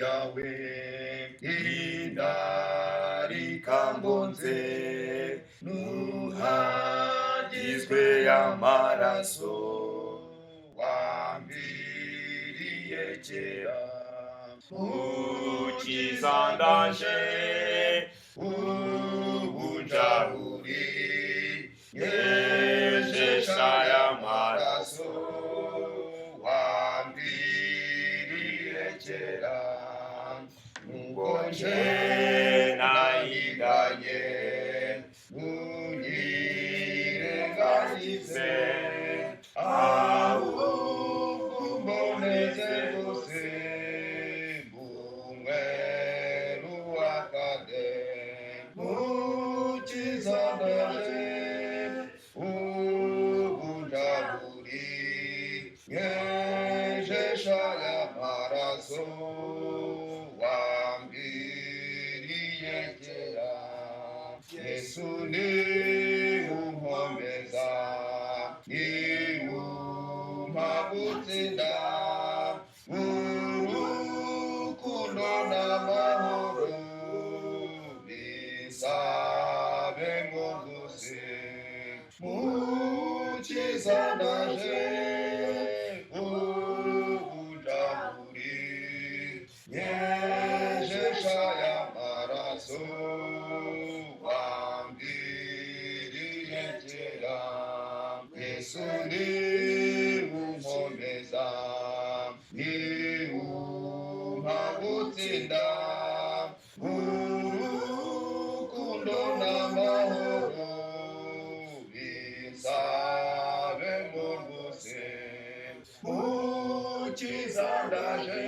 yawe indarikambonze nuhagizwe y'amaraso wambiriye kera ukiza ndaje ubunjahuri yejesha y'amaraso wambiriye kera ngonje nayiganye unyirengagize ahubwo mboneze rwose mbumweru wakade mukiza ndaje ubunjahuri yejesha y'amaraso wambiriye kera Yesu ni unkomeza ni umpagutsinda urukundo n'amahoro bisabe ngo gusa mukiza ndaje ubunjahuri yejesha y'amaraso wambiriye kera Yesu ni unkomeza ni umpagutsinda urukundo n'amahoro bisabe ngo gusa mukiza ndaje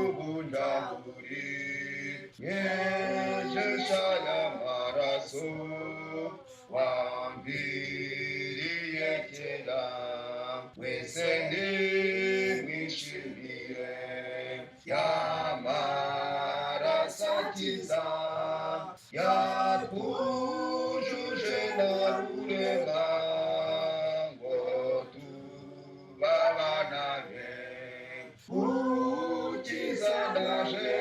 ubunjahuri yejesha y'amaraso wambiriye kera wese ndimwishimiye y'amaraso akiza yatwujuje na rurema ngo tubabana be ukiza ndaje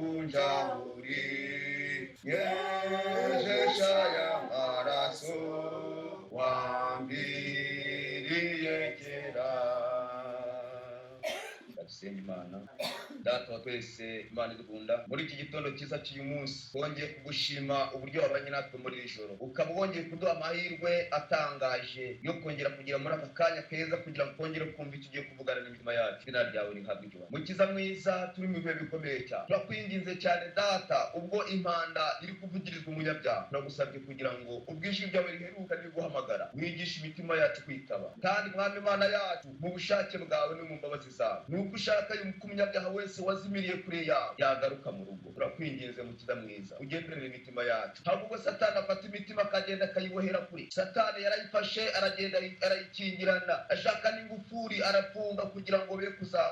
ubunjahuri yejesha y'amaraso wambiriye kera. Ndagusenga Imana data wa twese Imana idukunda muri iki gitondo cyiza cy'uyu munsi twongeye kugushima uburyo wabanye natwe muri iri joro ukaba wongeye kuduha amahirwe atangaje yo kongera kugira muri aka kanya keza kugira ngo twongere kumva icyo ugiye kuvugana n'imitima yacu izina ryawe rihabwe icyubahiro mukiza mwiza turi mu bihe bikomeye cyane turakwinginze cyane data ubwo impanda iri kuvugirizwa umunyabyaha turagusabye kugira ngo ubwishyu byawe riheruka niriguhamagara wigishe imitima yacu kwitaba kandi mwami Imana yacu mu bushake bwawe no mu mbabazi zawe nuko ushaka yuko umunyabyaha wese wazimiriye kure yawe yagaruka mu rugo turakwinginze mukiza mwiza ugenderere imitima yacu ntabwo satani afata imitima akagenda akayibohera kure satani yarayifashe aragenda arayikingirana ashaka n'ingufuri arafunga kugira ngo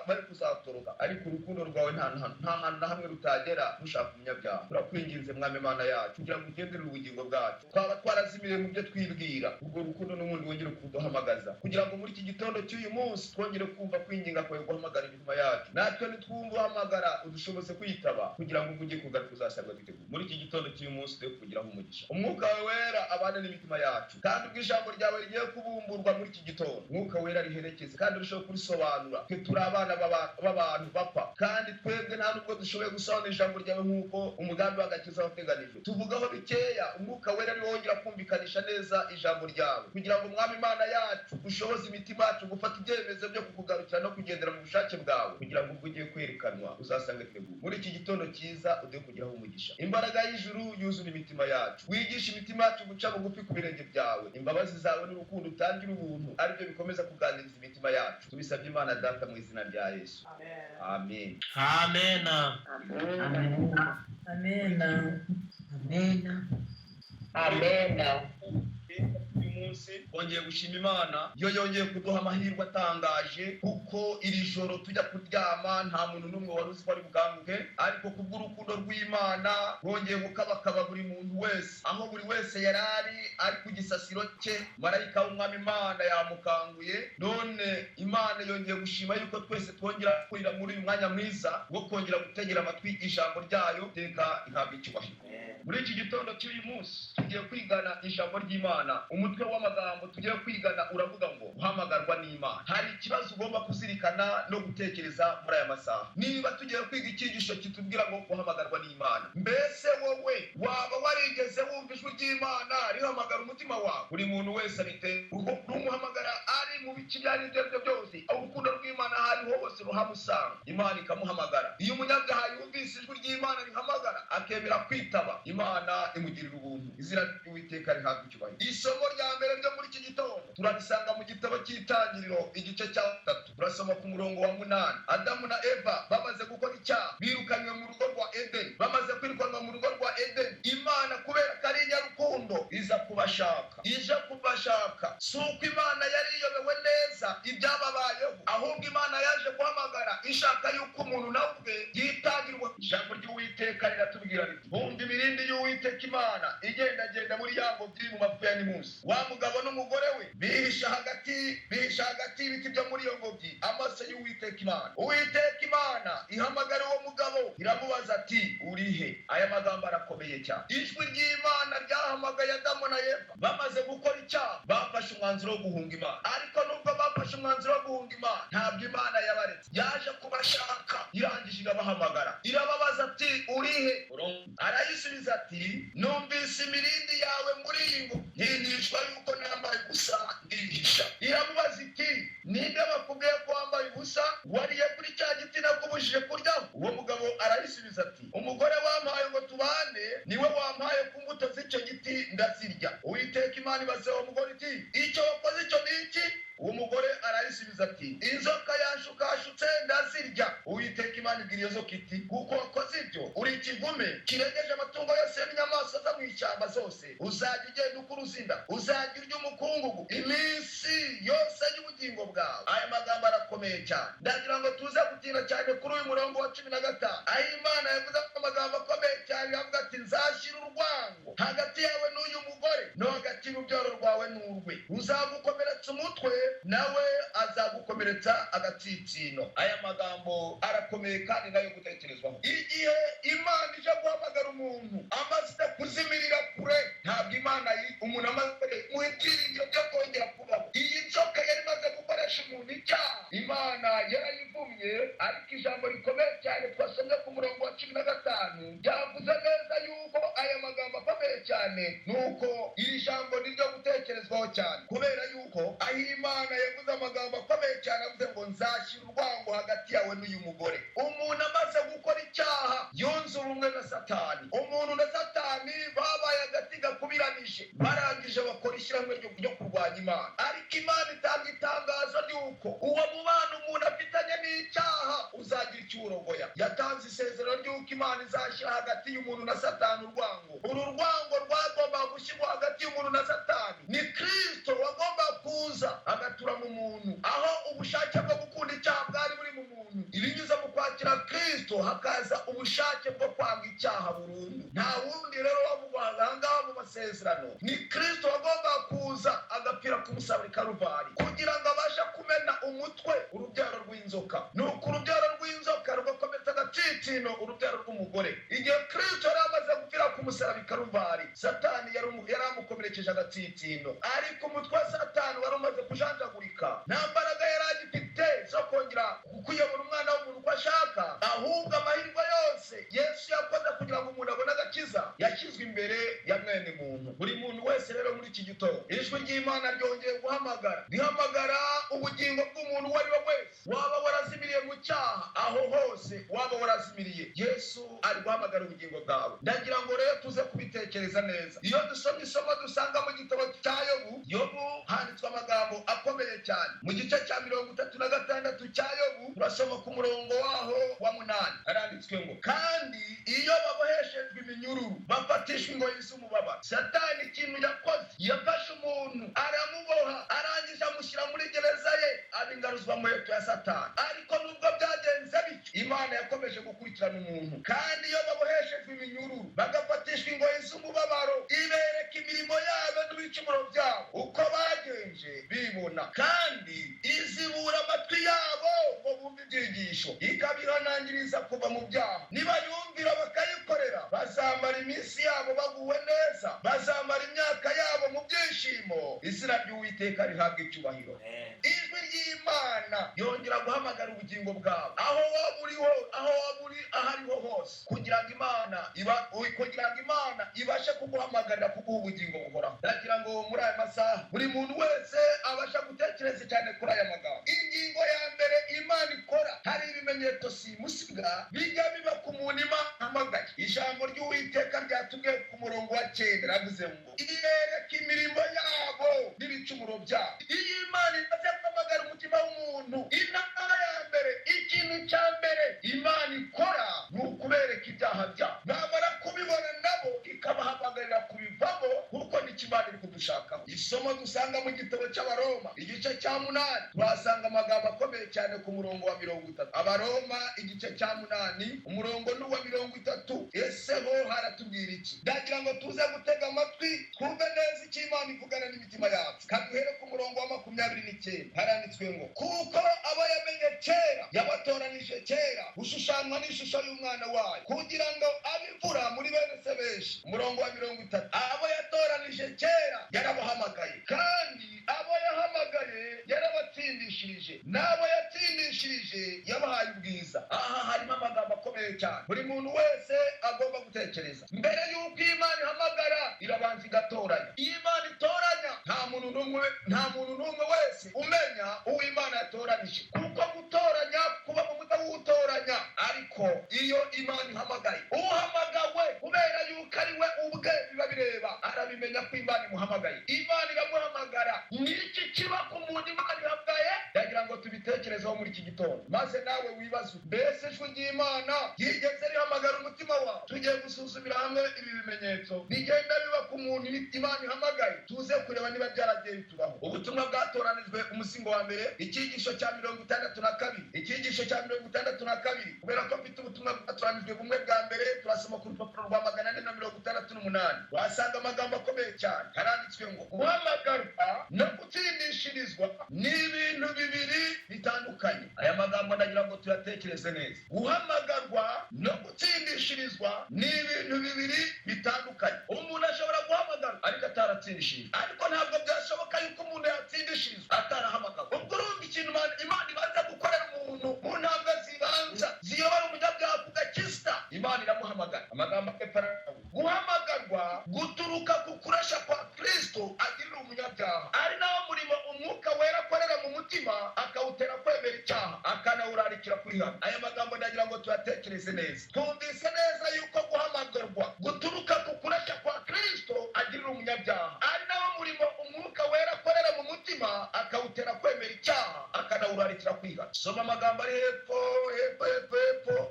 bari kuzatoroka ariko urukundo rwawe nta hantu na hamwe rutagera rushaka umunyabyaha turakwinginze mwami Imana yacu kugira ngo ugenderere ubugingo bwacu twaba twarazimiriye mu byo twibwira ubwo rukundo n'ubundi wongere kuduhamagaza kugira ngo muri iki gitondo cy'uyu munsi twongere kumva kwinginga kwawe guhamagara imitima yacu natwe nitwumva uhamagara udushoboze kwitaba kugira ngo ujye kugaruka uzasabwa twiteguye muri iki gitondo cy'uyu munsi twe kugiraho umugisha umwuka wawe wera abane n'imitima yacu kandi ubwo ijambo ryawe rigiye kubumburwa muri iki gitondo umwuka wera riherekeze kandi urusheho kurisobanura twe turi abana b'abantu bapfa kandi twebwe nta nubwo dushoboye gusobanura ijambo ryawe nk'uko umugambi w'agakiza wateganijwe tuvugaho bikeya umwuka wera niwo wongera kumvikanisha neza ijambo ryawe kugira ngo mwami Imana yacu ushoboze imitima yacu gufata ibyemezo byo kukugarukira no kugendera mu bushake bwawe kugira ngo ubwo ugiye kwerekanwa uzasange twebwe muri iki gitondo cyiza ugiye kugiraho umugisha imbaraga y'ijuru yuzura imitima yacu wigisha imitima yacu guca bugufi ku birenge byawe imbabazi zawe n'urukundo utangira ubuntu aribyo bikomeza kuganiriza imitima yacu tubisabye Imana data mu izina rya Yesu amen amen amen amen amen amen munsi twongeye gushima Imana yo yongeye kuduha amahirwe atangaje, kuko iri joro tujya kuryama nta muntu n'umwe wari uzi ko ari bukanguke, ariko kubw'urukundo rw'Imana rwongeye gukabakaba buri muntu wese, aho buri wese yarari ari ku gisasiro cye, marayika w'Umwami Imana yamukanguye. None Imana yongeye gushima yuko twese twongera kurira muri uyu mwanya mwiza wo kongera gutegera amatwi ijambo ryayo. Teka ihabwa icyubahiro. Muri iki gitondo cy'uyu munsi tugiye kwigana ijambo ry'Imana. Umutwe w'amagambo tugiye kwigana uravuga ngo guhamagarwa n'Imana. Hari ikibazo ugomba kuzirikana no gutekereza muri aya masaha. Niba tugiye kwiga icyigisho kitubwira ngo guhamagarwa n'Imana, mbese wowe waba warigeze wumva ijwi ry'Imana rihamagara umutima wawe? Buri muntu wese afite umuhamagara ari mu bice ibyo ari byo byose. Urukundo rw'Imana hariho hose ruhamusanga, Imana ikamuhamagara. Iyo umunyabyaha yumvise ijwi ry'Imana rihamagara akemera kwitaba, Imana imugirira ubuntu. Izina ry'Uwiteka rihabwa icyubahiro. Isomo rya mbere ryo muri iki gitondo turabisanga mu gitabo cy'Itangiriro igice cya 3. Turasoma ku murongo wa 8. Adamu na Eva bamaze gukora icyaha, birukanywe mu rugo rwa Edeni. Bamaze kwirukanwa mu rugo rwa Edeni, Imana kubera ko ari inyarukundo iza kubashaka. Ije kubashaka si uko Imana yari iyobewe neza ibyababayeho, ahubwo Imana yaje guhamagara ishaka yuko umuntu nawe ubwe yitangirwa. Ijambo ry'Uwiteka riratubwira riti, bumva imirindi y'Uwiteka Imana igendagenda muri ya ngobyi mu mapfu ya nimusi. Wa mugabo n'umugore we bihisha hagati y'ibiti byo muri iyo ngobyi amaso y'Uwiteka Imana. Uwiteka Imana ihamagara uwo mugabo iramubaza ati, urihe? Aya magambo arakomeye cyane. Ijwi ry'Imana ryahamagaye Adamu na Eva bamaze gukora icyaha, bafashe umwanzuro wo guhunga Imana. Ariko nubwo bafashe umwanzuro wo guhunga Imana, ntabwo Imana yabaretse, yaje kubashaka. Irangije irabahamagara, irababaza ati, urihe? Arayisubiza ati, numvise imirindi yawe muri iyi ngo, ntihishwa yuko nambaye ubusa ndihisha. Iramubaza iti, ninde bakubwiye ko wambaye ubusa? Wariye kuri cya giti nakubujije kuryaho? Uwo mugabo arayisubiza ati, umugore wampaye ngo tubane niwe wampaye ku mbuto z'icyo giti ndazirya. Uwiteka Imana ibaza uwo mugore iti, icyo wakoze icyo ni iki? Uwo mugore arayisubiza ati, inzoka yanshukashutse ndazirya. Uwiteka Imana ibwira iyo nzoka iti, kuko wakoze ibyo uri ikivume kirengeje amatungo yose n'inyamaswa zo mu ishyamba zose, uzajya ugenda ukuruza inda, uzajya urya umukungugu iminsi yose y'ubugingo bwawe. Aya magambo arakomeye cyane, ndagira ngo tuze gutinda cyane kuri uyu murongo wa 15, aho Imana yavuze amagambo akomeye cyane, yavuga ati, nzashyira urwango hagati yawe n'uyu mugore no hagati y'urubyaro rwawe n'urwe, uzagukomeretsa umutwe nawe azagukomeretsa agatsitsino. Aya magambo arakomeye kandi nayo gutekerezwaho. Igihe Imana ije guhamagara umuntu amaze kuzimirira kure, ntabwo Imana umuntu amaze mu ibyiringiro byo kongera kubaho. Iyi nzoka yari imaze gukoresha umuntu icyaha, Imana yarayivumye. Ariko ijambo rikomeye cyane twasomye ku murongo wa 15 ryavuze neza yuko aya magambo akomeye cyane, nuko iri jambo ni ryo gutekerezwaho cyane, kubera yuko aho Imana yavuze amagambo akomeye cyane, avuze ngo nzashyira urwango hagati yawe n'uyu mugore. Umuntu amaze gukora icyaha yunze ubumwe na Satani. Umuntu na Satani babaye agati gakubiranije, barangije bakora ishyirahamwe ryo kurwanya Imana. Ariko Imana itanga itangazo ry'uko uwo mubano umuntu afitanye n'icyaha uzagira icyurogoya. Yatanze isezerano ry'uko Imana izashyira hagati y'umuntu na Satani urwango. Uru rwango rwagombaga gushyirwa hagati y'umuntu na Satani. Ni Kristo wagombaga kuza agatura mu muntu, aho ubushake bwo gukunda icyaha bwari buri mu muntu. Ibinyuze mu kwakira Kristo hakaza ubushake bwo kwanga icyaha burundu. Nta wundi rero wavugwaga aha ngaha mu masezerano, ni Kristo wagombaga kuza agapira ku musaraba i Karuvari kugira ngo abashe kumena umutwe urubyaro rw'inzoka, nuko urubyaro rw'inzoka rugakomeza agatsitsino urubyaro rw'umugore. Igihe Kristo yari amaze gupfira ku musaraba i Karuvari, Satani yari amukomerekeje agatsitsino, ariko umutwe wa Satani wari umaze kujanjagurika. Nta mbaraga yari agifite zo kongera kuyobora umwana w'umuntu uko ashaka, ahubwo amahirwe yose Yesu yakoze kugira ngo umuntu abone agakiza yashyizwe imbere ya mwene muntu. Buri muntu wese rero muri iki gitondo ijwi ry'Imana ryongeye guhamagara, rihamagara ubugingo bw'umuntu uwo ari we wese, waba warazimiriye mu cyaha, aho hose waba warazimiriye, Yesu ari guhamagara ubugingo bwawe. Ndagira ngo rero tuze kubitekereza neza. Iyo dusomye isomo dusanga mu gitabo cya Yobu handitswe amagambo akomeye cyane. Mu gice cya 36 cya Yobu turasoma ku murongo waho wa 8, haranditswe ngo, kandi iyo baboheshejwe iminyururu, bafatishwa ingoyi z'umubabaro. Satani ikintu yakoze, yafashe umuntu aramuboha, arangije amushyira muri gereza ye, aba ingaruzwa mu heto ya Satani. Ariko nubwo byagenze bityo, Imana yakomeje gukurikirana umuntu, kandi iyo baboheshejwe iminyururu bagafatishwa ingoyi z'umubabaro, ibereka imirimo yabo n'ibicumuro byabo uko bagenje bibona, kandi izibura amatwi yabo ngo bumve ibyigisho, ikabihanangiriza kuva mu byaha. Nibayumvira bakayikorera, bazamara iminsi yabo baguwe neza, bazamara imyaka yabo mu byishimo, izina ry'Uwiteka rihabwa icyubahiro. Ijwi ry'Imana yongera guhamagara ubugingo bwawe, aho waba uriho, aho waba uri ahariho hose, kugira ngo Imana ibashe kuguhamagarira kuguha ubugingo buhoraho. Ndagira ngo muri aya masaha buri muntu wese abasha gutekereza cyane kuri aya magambo. Ingingo ya mbere Imana ikora, hari ibimenyetso simusiga bijya biba ku muntu Imana ihamagaye. Ijambo ry'Uwiteka ryatubwiye ku murongo wa 9, ravuze ngo irereka imirimo yabo n'ibicumuro byabo. Iyo Imana imaze guhamagara umutima w'umuntu, intambwe ya mbere, ikintu cya mbere Imana ikora ni ukubereka ibyaha byabo. Bamara kubibona nabo ikabahamagarira kubivamo, kuko nicyo Imana iri kudushakaho. Isomo dusanga mu gitabo cy'Abaroma igice cya 8, tuhasanga amagambo akomeye cyane ku murongo wa 30. Abaroma igice cya 8 umurongo n'uwa 30. Ese ho haratubwira iki? Ndagira ngo tuze gutega amatwi twumve neza icyo Imana ivugana n'imitima yacu. Kaduhere ku murongo wa 29, haranditswe ngo kuko abo yamenye kera yabatoranije kera gushushanywa n'ishusho y'umwana wayo, kugira ngo abe imfura muri bene se benshi. Umurongo wa 30, abo yatoranije kera yarabahamagaye, kandi abo yahamagaye yarabatsindishirije, n'abo yatsindishirije yabahaye ubwiza. Aha harimo amagambo akomeye cyane buri muntu wese agomba gutekereza. Mbere y'uko Imana ihamagara, irabanza igatoranya. Iyo Imana itoranya, nta muntu n'umwe wese umenya uwo Imana yatoranije, kuko gutoranya kuba mu mutima w'utoranya. Ariko iyo Imana ihamagaye, uhamagawe kubera yuko ari we ubwe biba bireba, arabimenya ko Imana imuhamagaye. Imana iramuhamagara. Niki kiba ku muntu Imana ihamagaye? Ndagira ngo tubitekerezeho muri iki gitondo, maze nawe wibaze, mbese ijwi ry'Imana yigeze rihamagara umutima wawe? Tugiye gusuzumira hamwe ibi bimenyetso bigenda biba ku muntu Imana ihamagaye, tuze kureba niba byaragiye bitubaho. Ubutumwa bwatoranijwe umusingo wa mbere, icyigisho cya 62, icyigisho cya 62. Kubera ko mfite ubutumwa bwatoranijwe bumwe bwa mbere, turasoma ku rupapuro rwa 468, wasanga amagambo akomeye cyane. Haranditswe ngo guhamagarwa no gutsindishirizwa ni ibintu bibiri bitandukanye. Aya magambo ndagira ngo tuyatekereze neza. Guhamagarwa no gutsindishirizwa ni ibintu bibiri bitandukanye. Umuntu ashobora guhamagarwa ariko ataratsindishirizwa, ariko ntabwo byashoboka yuko umuntu yatsindishirizwa atarahamagawe. Ubwo urumva ikintu Imana ibanza gukorera umuntu mu ntambwe zibanza ziyobora umunyabyaha ku gakista, Imana iramuhamagara. Amagambo akepara, guhamagarwa guturuka ku kurasha kwa Kristo agirira umunyabyaha, ari nawo murimo Umwuka Wera akorera mu mutima, akawutera kwemera icyaha, akanawurarikira kwihana. Aya magambo ndagira ngo tuyatekereze neza. Twumvise neza yuko guhamagarwa guturuka ku kurasha kwa Kristo agirira umunyabyaha, ari nawo murimo Umwuka Wera akorera mu mutima, akawutera kwemera icyaha, akanawurarikira kwihana. Soma amagambo ari hepfo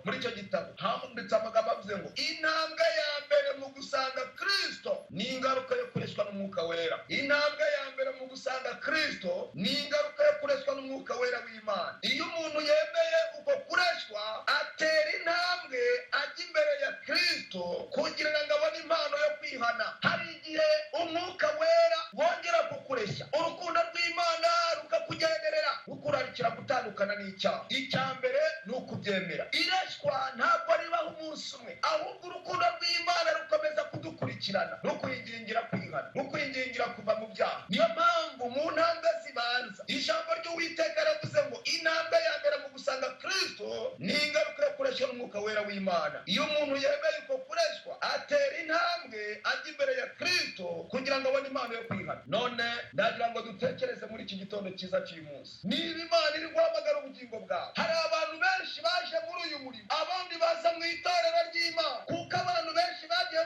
muri icyo gitabo. Handitse amagambo avuze ngo intambwe ya mbere mu gusanga Kristo ni ingaruka yo kureshwa n'Umwuka Wera. Intambwe ya mbere mu gusanga Kristo ni ingaruka yo kureshwa n'Umwuka Wera w'Imana. Iyo umuntu yemeye uko kureshwa, atera intambwe ajya imbere ya Kristo kugira ngo abone impano yo kwihana. Hari igihe Umwuka Wera wongera kukureshya, urukundo rw'Imana rukakugenderera, rukurarikira gutandukana n'icyaha. Icya mbere ni ukubyemera. Ireshwa ntabwo ribaho umunsi umwe, ahubwo urukundo rw'Imana rukomeza kudukurikirana, rukwingingira kwihana, rukwingingira kuva mu byaha. Niyo mpamvu mu ntambwe zibanza ijambo ry'Uwiteka ravuze ngo intambwe ya mbere mu gusanga Kristo ni ingaruka yo kureshwa n'Umwuka Wera w'Imana. Iyo umuntu yemeye uko kureshwa, atera intambwe ajya imbere ya Kristo kugira ngo abone impano yo kwihana. None ndagira ngo dutekereze muri iki gitondo cyiza cy'uyu munsi, niba Imana iri guhamagara ubugingo bwawe. Hari abantu benshi baje muri uyu murimo, abandi baza mu itorero ry'Imana, kuko abantu benshi bagiye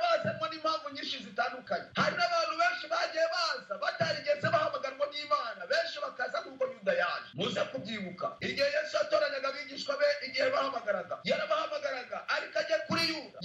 bazanwa n'impamvu nyinshi zitandukanye. Hari n'abantu benshi bagiye baza batarigeze bahamagarwa n'Imana, benshi bakaza nk'uko Yuda yaje. Muze kubyibuka, igihe Yesu yatoranyaga abigishwa be, igihe bahamagaraga, yarabahamagaraga ariko ajya kuri Yuda.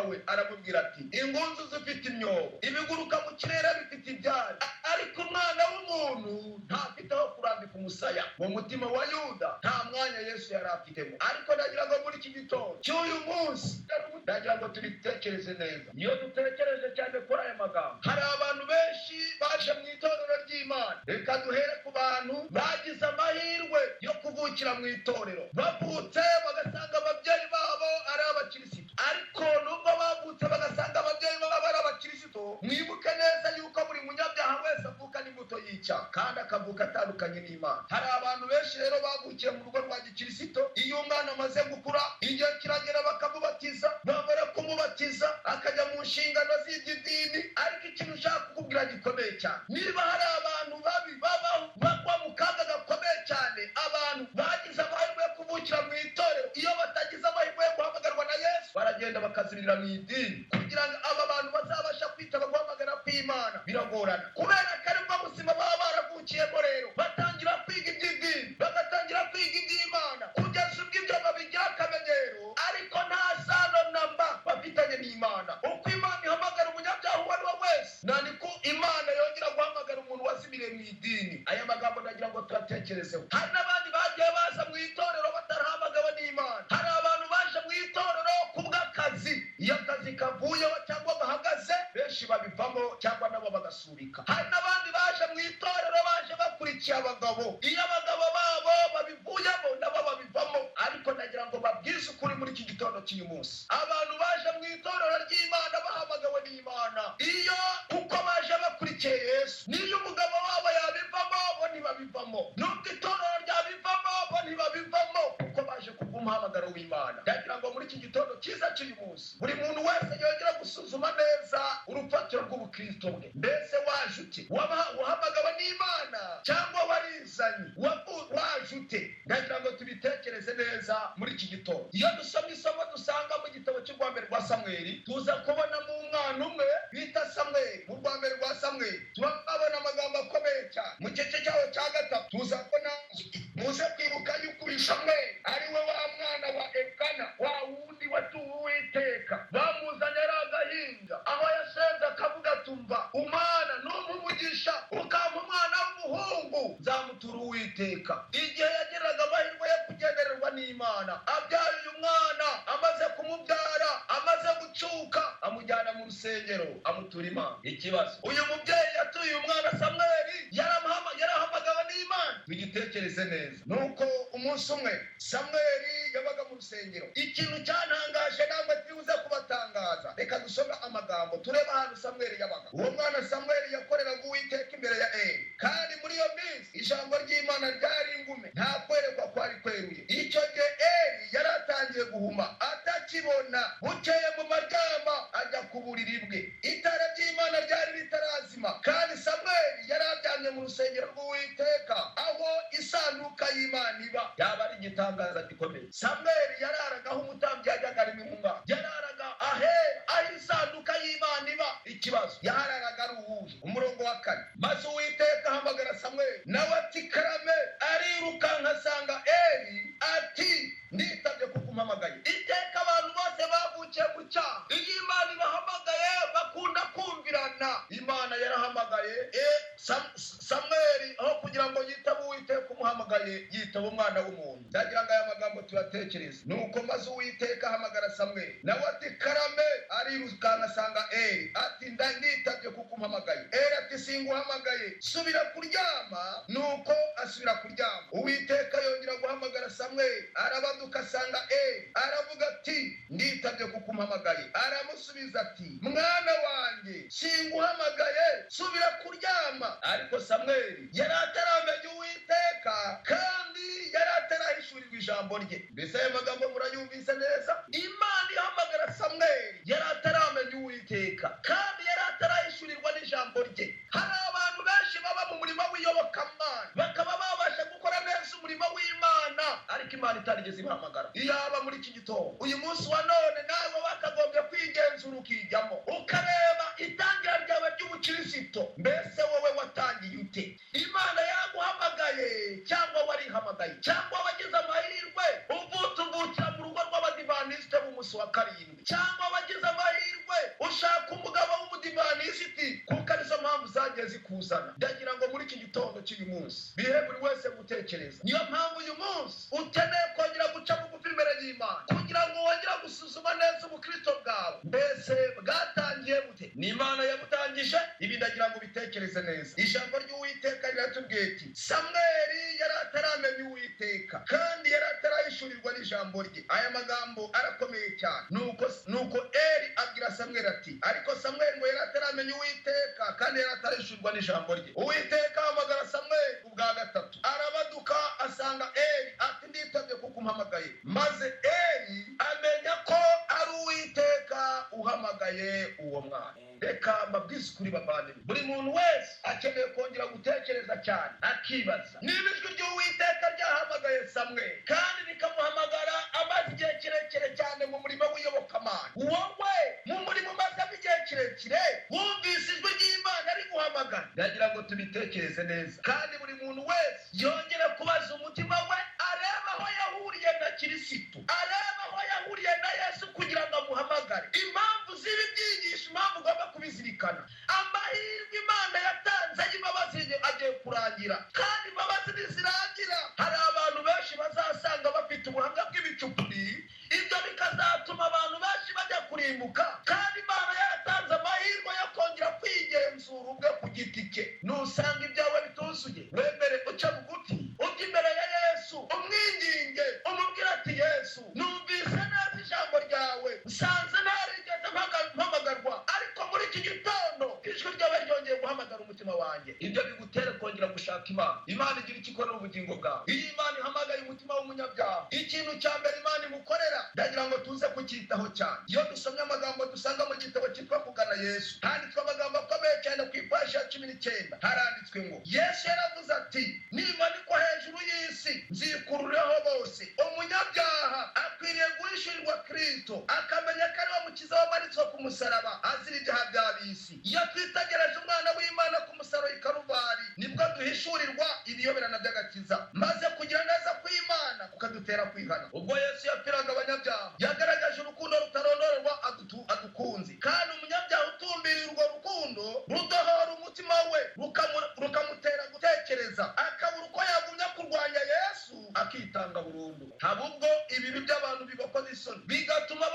we aramubwira ati ingunzu zifite imyobo, ibiguruka mu kirere bifite ibyari, ariko umwana w'umuntu ntafite aho kurambika umusaya. Mu mutima wa Yuda nta mwanya Yesu yari afitemo. Ariko ndagira ngo muri iki gitondo cy'uyu munsi ndagira ngo tubitekereze neza. Iyo dutekereje cyane kuri aya magambo, hari abantu benshi baje mu itorero ry'Imana. Reka duhere ku bantu bagize amahirwe yo kuvukira mu itorero, bavutse bagasanga ababyeyi babo ari abakirisitu. Ariko nubwo bavutse bagasanga ababyeyi babo ari abakirisitu, mwibuke neza yuko buri munyabyaha wese avuka n'imbuto y'icyaha kandi akavuka atandukanye n'Imana. Hari abantu benshi rero bavukiye mu rugo rwa gikirisitu. Iyo umwana amaze gukura, igihe kiragera bakamubatiza, bamara kumubatiza akajya mu nshingano z'iby'idini. Ariko ikintu ushaka kukubwira gikomeye cyane, niba hari abantu babi bagwa mu kaga gakomeye cyane, abantu bagize amahirwe yo kuvukira mu itorero, iyo batagize amahirwe yo guhamagarwa na Yesu, baragenda bakazirira mu idini kugira ngo aba bantu bazabasha kwitaba guhamagara kw'Imana. Biragorana kubera ko ari bwo buzima baba baravukiyemo. Rero batangira kwiga iby'idini, bagatangira kwiga iby'Imana, kugeza ubwo ibyo babigira akamenyero, ariko nta sano namba bafitanye n'Imana. Uko Imana ihamagara umunyabyaha uwo ari we wese, niko Imana yongera guhamagara umuntu wazimiriye mu idini. Aya magambo ndagira ngo tuyatekerezeho. Hari n'abandi bagiye baza mu itorero batarahamagawe n'Imana. Hari abantu baje mu itorero kubw'akazi, iyo akazi kavuyeho cyangwa gahagaze, benshi babivamo cyangwa nabo bagasubika. Hari n'abandi baje mu itorero baje bakurikiye abagabo, iyo abagabo babo babivuyemo nabo babivamo. Ariko ndagira ngo babwize ukuri muri iki gitondo cy'uyu munsi, abantu baje mu itorero ry'Imana bahamagawe n'Imana, iyo kuko baje bakurikiye Yesu, niyo umugabo wabo yabivamo bo ntibabivamo, nubwo itorero ryabivamo bo ntibabivamo, kuko baje kubw'umuhamagaro w'Imana. Ndagira ngo muri iki gitondo cyiza cy'uyu munsi buri muntu wese yongera gusuzuma neza urufatiro rw'ubukristo bwe. Mbese waje ute? Wahamagawe n'Imana cyangwa warizanye? Waje ute? Ndagira ngo tubitekereze neza muri iki gitondo. Iyo dusoma isomo dusanga mu gitabo cy'urwambere rwa Samweli, tuza kubona mu mwana umwe bita Samweli. Mu rwambere rwa Samweli turabona amagambo akomeye cyane. Mu gice cyaho cya gatatu tuza kubona, muze kwibuka yuko uyu Samweli ari we wa mwana wa Elkana, wa wundi watuwe Uwiteka, bamuzanye ari agahinja, aho yasenze akavuga atumva umwana n'umugisha ukampa umwana w'umuhungu, nzamutura Uwiteka. Igihe yagiraga amahirwe yo kugendererwa n'Imana, abyaye uyu mwana, amaze kumubyara, amaze gucuka, amujyana mu rusengero, amutura Imana. Ikibazo, uyu mubyeyi yatuye uyu mwana Samweli yarahamagawe n'Imana. Tugitekereze neza. Nuko umunsi umwe Samweli yabaga mu rusengero. Ikintu cyantangaje namwe tuze kubatangaza, reka dusome amagambo turebe ahantu Samweli yabaga. Uwo mwana Samweli yakoreraga Uwiteka imbere ya Eli, kandi muri iyo minsi ijambo ry'Imana ryari ingume, nta kwerekwa kwari kweruye. Icyo gihe Eli yari atangiye guhuma, atakibona. Bukeye mu maryama ajya ku buriri bwe, itara ry'Imana ryari ritarazima, kandi Samweli yari aryamye mu rusengero rw'Uwiteka, aho isanduka y'Imana iba. Yaba ari igitangaza gikomeye. Samweli yararagaho umutambyi yajyaga arimo intumwa, yararaga ahera aho isanduka y'Imana iba. Ikibazo, yararaga ari uwuhe? Umurongo wa 4, maze Uwiteka ahamagara Samweli, nawe ati karame, arirukanka asanga Eli, ati nditabye kuko umpamagaye. Iteka abantu bose bavukiye ku cyaha, iyo Imana ibahamagaye bakunda kumvirana. Imana yarahamagaye Samweli, aho kugira ngo yitabe Uwiteka umuhamagaye, yitaba umwana w'umuntu. Ndagira ngo aya magambo tuyatekereze. Nuko maze Uwiteka ahamagara Samweli, nawe ati karame, arirukanka asanga Eli, ati nditabye kuko umpamagaye. Eli ati singuhamagaye, subira kuryama. Nuko asubira kuryama. Uwiteka yongera guhamagara Samweli, arabaduka asanga Eli, aravuga ati nditabye kuko umpamagaye. Aramusubiza ati mwana wanjye, singuhamagaye, subira kuryama. Ariko Samweli yari ataramenya Uwiteka, kandi yari atarahishurirwa ijambo rye. Mbese aya magambo murayumvise neza? Imana ihamagara Samweli yari ataramenya Uwiteka, kandi yari atarahishurirwa n'ijambo rye. Hari abantu benshi baba mu murimo w'iyobokamana, bakaba babasha gukora neza umurimo w'Imana, ariko Imana itarigeze ibahamagara. Iyaba muri iki gitondo, uyu munsi wa none, nawe wakagombye kwigenzura ukijyamo, ukareba itangira ryawe ry'ubukristo. Mbese wowe watangiye ute? Imana yaguhamagaye cyangwa warihamagaye? Cyangwa wagize amahirwe uvutse mu rugo rw'Abadivantisite b'umunsi wa karindwi? Cyangwa wagize amahirwe gitondo cy'uyu munsi bihe buri wese gutekereza. Niyo mpamvu uyu munsi ukeneye kongera guca bugufi imbere y'Imana kugira ngo wongere gusuzuma neza ubukristo bwawe. Mbese bwatangiye bute? Ni Imana yabutangije? Ibi ndagira ngo bitekereze neza. Ijambo ry'Uwiteka riratubwiye ati Samweli yari ataramenya Uwiteka kandi yari atarahishurirwa n'ijambo rye. Aya magambo arakomeye cyane. Nuko Eli abwira Samweli ati ariko Samweli ngo yari ataramenya Uwiteka kandi yari atarahishurirwa n'ijambo rye. Uwiteka ahamagara Samweli ubwa gatatu, arabaduka asanga Eli ati nditabye kuko umpamagaye. Maze Eli amenya ko ari Uwiteka uhamagaye uwo mwana. Reka mbabwise kuri bavandimwe, buri muntu wese akeneye kongera gutekereza cyane akibaza niba ijwi ry'Uwiteka ryahamagaye Samweli kandi rikamuhamagara amaze igihe kirekire cyane mu murimo w'iyobokamana. Wowe mu murimo umazemo igihe kirekire wumvise ijwi ry'Imana riguhamagara? Ndagira ngo tubitekereze neza kandi buri muntu wese yongere kubaza umutima we, areba aho yahuriye na Kirisitu, areba aho yahuriye na Yesu kugira ngo amuhamagare. Impamvu z'ibi byigisho, impamvu ugomba kubizirikana. Amahirwe Imana yatanze y'imbabazi agiye kurangira kandi imbabazi ntizirangira. Hari abantu benshi bazasanga bafite ubuhamya bw'ibicupuri, ibyo bikazatuma abantu benshi bajya kurimbuka kandi Imana yaratanze amahirwe yo kongera kwigenzura ubwe ku giti cye. Nusanga ibyawe bituzuye, wemere uca bugufi ujya imbere ya Yesu, umwinginge umubwira ati Yesu, numvise neza ijambo ryawe, nsanze ntarigeze mpamagarwa, ariko muri iki gitondo ijwi ryawe ryongeye guhamagara umutima wanjye. Ibyo bigutere kongera gushaka Imana. Imana igira icyo ikora ubugingo bwawe. Iyo Imana ihamagaye umutima w'umunyabyaha, ikintu cya mbere Imana imukorera ndagira ngo tuze kucyitaho cyane. Iyo dusomye amagambo dusanga mu gitabo cyitwa Kugana Yesu, handitswe amagambo akomeye cyane ku ipaji ya 19. Haranditswe ngo Yesu yaravuze ati nimanikwa hejuru y'isi nzikurureho bose. Umunyabyaha akwiriye guhishurirwa Kristo, akamenya ko ari we mukiza wamanitswe ku musaraba azira ibyaha by'ab'isi. Iyo twitegereje umwana w'Imana ku musaraba i Karuvari, nibwo duhishurirwa ibiyoberana by'agakiza, maze kugira neza kw'Imana kukadutera kwihana. Ubwo Yesu yapfiraga abanyabyaha, yagaragaje urukundo rutarondorerwa adukunze, kandi umunyabyaha utumbiriye urwo rukundo rudohora umutima we, rukamutera gutekereza, akabura uko yagumya kurwanya Yesu akitanga burundu. Habubwo ibibi by'abantu bibakoze isoni, bigatuma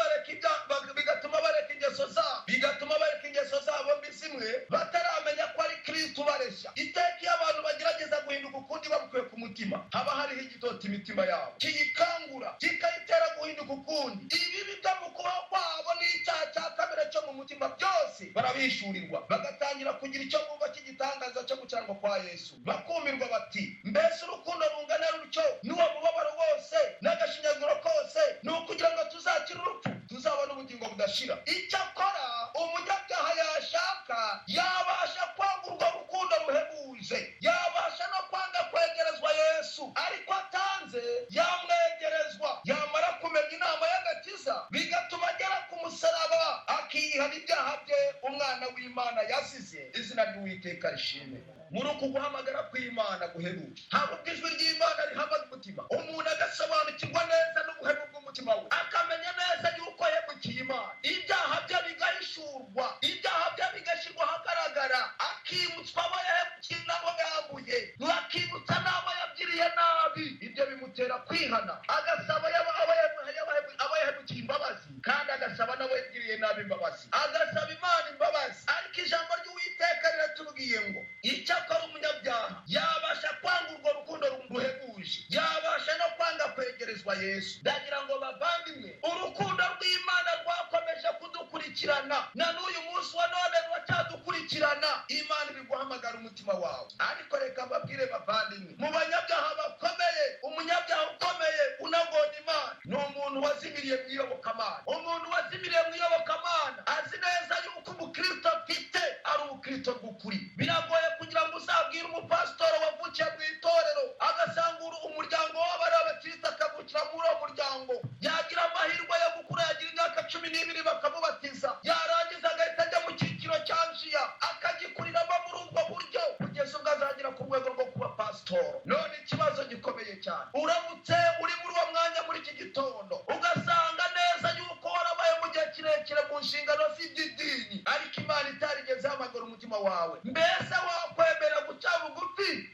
bareka ingeso zabo mbi zimwe, bataramenya ko ari Kristo ubareshya. Iteka iyo abantu bagerageza guhinduka ukundi babukuye ku mutima, haba hariho igitota imitima yabo kiyikangura, kikayitera guhinduka ukundi. Ibibi byo mu kubaho kwabo n'icyaha cya kamere cyo mu mutima byose barabishurirwa, bagatangira kugira icyo bumva cy'igitangaza cyo gukiranirwa kwa Yesu. Bakumirwa bati mbese urukundo rungana rutyo n'uwo mubabaro wose n'agashinyaguro kose ni ukugira ngo tuzakire urupfu, tuzabona ubugingo budashira. Icyakora umunyabyaha yashaka yabasha kwanga urwo rukundo ruhebuje, yabasha no kwanga kwegerezwa Yesu, ariko atanze yamwegerezwa. Yamara kumenya inama y'agakiza, bigatuma agera ku musaraba akihana ibyaha bye umwana w'Imana yasize. Izina ry'Uwiteka rishimwe. Muri uku guhamagara kw'Imana guheruka, haba ijwi ry'Imana rihamagara umutima, umuntu agasobanukirwa neza n'ubuhebu bw'umutima we, akamenya neza yuko yahemukiye Imana, ibyaha bye bigahishurwa, ibyaha bye bigashyirwa ahagaragara, akibutswa abo yahemukiye n'abo yambuye, akibutsa n'abo yagiriye nabi. Ibyo bimutera kwihana, agasaba abo yahemukiye imbabazi, kandi agasaba n'abo yagiriye nabi imbabazi, agasaba Imana imbabazi. Ariko ijambo ry'Uwiteka riratubwiye ngo icyakora umunyabyaha yabasha kwanga urwo rukundo ruhebuje, yabasha no kwanga kwegerezwa Yesu. Ndagira ngo bavandimwe, urukundo rw'Imana rwakomeje kudukurikirana, na n'uyu munsi wa none ruracyadukurikirana. Imana iri guhamagara umutima wawe. Ariko reka mbabwire bavandimwe, mu banyabyaha bakomeye, umunyabyaha ukomeye unagonye Imana ni umuntu wazimiriye mu iyobokamana. Umuntu wazimiriye mu iyobokamana azi neza yuko umukristo afite ari umukristo bw'ukuri. Biragoye kugira ngo uzabwire umupasitoro wavukiye mu itorero agasanga umuryango w'abari abakristo akavukira muri uwo muryango, yagira amahirwe yo gukura, yagira imyaka 12 bakamubatiza, yarangiza agahita ajya mu cyiciro cya njiya akagikuriramo muri ubwo buryo kugeza ubwo azagera ku rwego rwo kuba pasitoro. None ikibazo gikomeye cyane, uramutse uri muri uwo mwanya muri iki gitondo ugasanga neza yuko warabaye mu gihe kirekire mu nshingano z'idini, ariko Imana itarigeze ihamagara umutima wawe, mbese wakwemera guca bugufi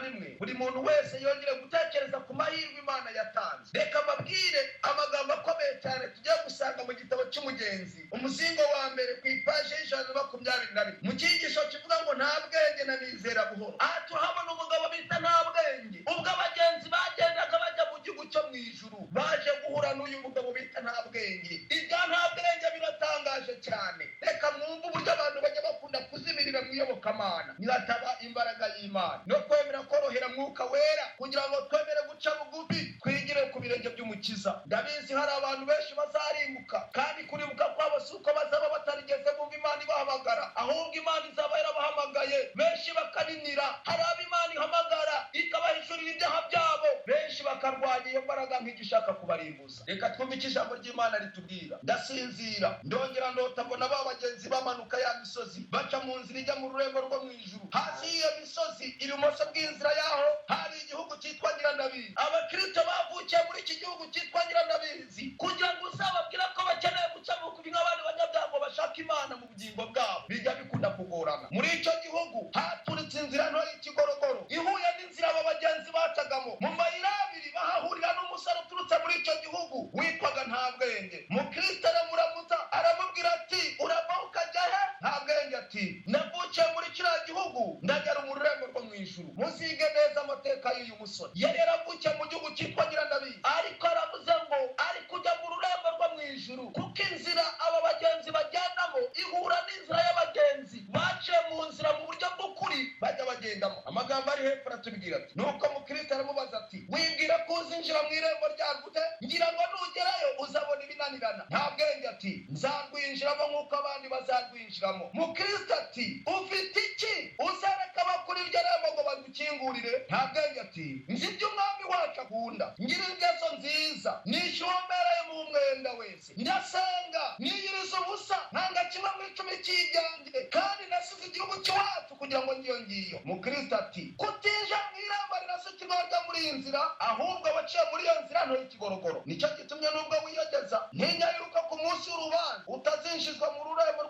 bavandimwe, buri muntu wese yongere gutekereza ku mahirwe Imana yatanze. Reka mbabwire amagambo akomeye cyane tugiye gusanga mu gitabo cy'umugenzi, umuzingo wa mbere ku ipaje y'122 mu cyigisho kivuga ngo nta bwenge na nizera buhoro. Aha turahabona umugabo bita nta bwenge. Ubwo abagenzi bagendaga bajya mu gihugu cyo mu ijuru, baje guhura n'uyu mugabo bita nta bwenge. Ibya nta bwenge biratangaje cyane. Reka mwumve uburyo abantu bajya bakunda kuzimirira mu iyobokamana nibataba imbaraga y'Imana no kwemera korohera mwuka wera kugira ngo twemere guca bugufi twigire ku birenge by'umukiza. Ndabizi hari abantu benshi bazarimbuka, kandi kuribuka kwabo si uko bazaba batarigeze bumva Imana ibahamagara, ahubwo Imana izaba yarabahamagaye benshi bakaninira. Hari abo Imana ihamagara ikabahishurira ibyaha byabo, benshi bakarwanya iyo mbaraga nk'igishaka kubarimbuza. Reka twumve icyo ijambo ry'Imana ritubwira. Ndasinzira ndongera ndota mbona ba bagenzi bamanuka ya misozi baca mu nzira ijya mu rurembo rwo mu ijuru. Hasi y'iyo misozi ibumoso bw'inzira yaho hari igihugu cyitwa Nyirandabizi. Abakristo bavukiye muri iki gihugu cyitwa Nyirandabizi kugira ngo uzababwira ko bakeneye guca bugufi nk'abandi banyabyago bashaka Imana mu bugingo bwabo, bijya bikunda kugorana. Muri icyo gihugu haturitse inzira nto y'ikigorogoro ihuye n'inzira aba bagenzi bacagamo. Mu mayira abiri bahahurira n'umusore uturutse muri icyo gihugu witwaga nta bwenge. Mukristo aramuramutsa aramubwira ati urava ukajya he? Nta bwenge ati navukiye muri kiriya gihugu ndagera mu rurembo rwo mu ijuru. Muzige neza amateka y'uyu musore. Yari yaravukiye mu gihugu cyitwa Nyirandabizi, ariko aravuze ngo ari kujya mu rurembo rwo mu ijuru kuko inzira aba bagenzi bajyanamo ihura n'inzira y'abagenzi baciye mu nzira mu buryo bw'ukuri bajya bagendamo. Amagambo ari hepfo aratubwira ati nuko Mukristo aramubaza ati wibwira ko uzinjira mu irembo ryarwo ngira ngo nugerayo uzabona ibinanirana? Nta bwenge ati nzarwinjiramo nk'uko abandi bazarwinjiramo. Mukristo ati ufite iki uzareka bakuri iryo rembo ngo bagukingurire? Nta bwenge ati nzi ibyo umwami wacu akunda, ngira ingeso nziza, nishyura umereye mu mwenda wese, ndasenga niyiriza ubusa, ntanga kimwe mu 10 cy'ibyanjye, kandi nasize igihugu cy'iwacu kugira ngo ngiyo. Mukristo ati kutija mu irembo rirasukirwa ryo muri iyi nzira, ahubwo waciye muri iyo nzira nto y'ikigorogoro. Nicyo gitumye nubwo wiyogeza ntinya yuko ku munsi w'urubanza utazinjizwa mu rurembo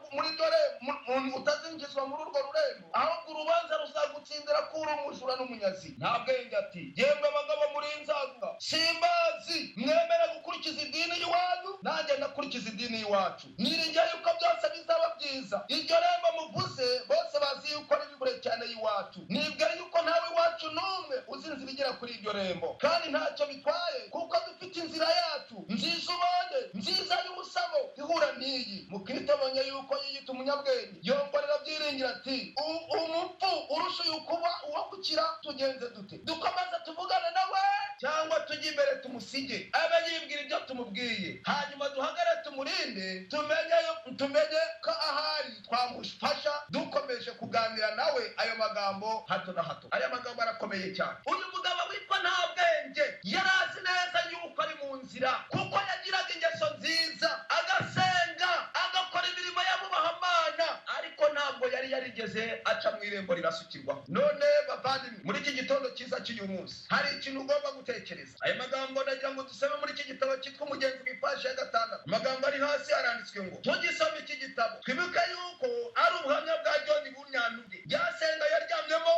utazinjizwa muri urwo rurembo, ahubwo urubanza ruzagutsindira ko uri umujura n'umunyazi. Nta bwenge ati yemwe bagabo muri inzaga simbazi, mwemera gukurikiza idini y'iwanyu nanjye ndakurikiza idini y'iwacu, niringiye yuko byose bizaba byiza. Iryo rembo muvuze bose bazi yuko ari bibure cyane y'iwacu, nibwira yuko ntawe iwacu n'umwe uzi inzira igera kuri iryo rembo, kandi ntacyo bitwaye kuko dufite inzira yacu nziza ubone nziza y'ubusamo ihura n'iyi. Mukristo abonye yuko yiyita umunyabwenge yongorera byiringira ati umupfu urusha uyu kuba uwo gukira, tugenze dute? Dukomeze tuvugane nawe cyangwa tujye imbere tumusige abe yibwira ibyo tumubwiye, hanyuma duhagare tumurinde tumenye ko ahari twamufasha dukomeje kuganira nawe ayo magambo hato na hato. Aya magambo arakomeye cyane. Uyu mugabo witwa nta bwenge yari azi neza yuko ari mu nzira kuko yagiraga ingeso nziza, agasenga, agakora imirimo y'abubahamana, ariko ntabwo yari yarigeze aca mu irembo rirasukirwaho. None bavandimwe, muri iki gitondo cyiza cy'uyu munsi hari ikintu ugomba gutekereza. Aya magambo ndagira ngo dusome muri iki gitabo cyitwa umugenzi ku ipaji ya 6. Amagambo ari hasi aranditswe ngo tugisome iki gitabo twibuke yuko ari ubuhamya bwa John Bunyanduge. Ryasenga yaryamyemo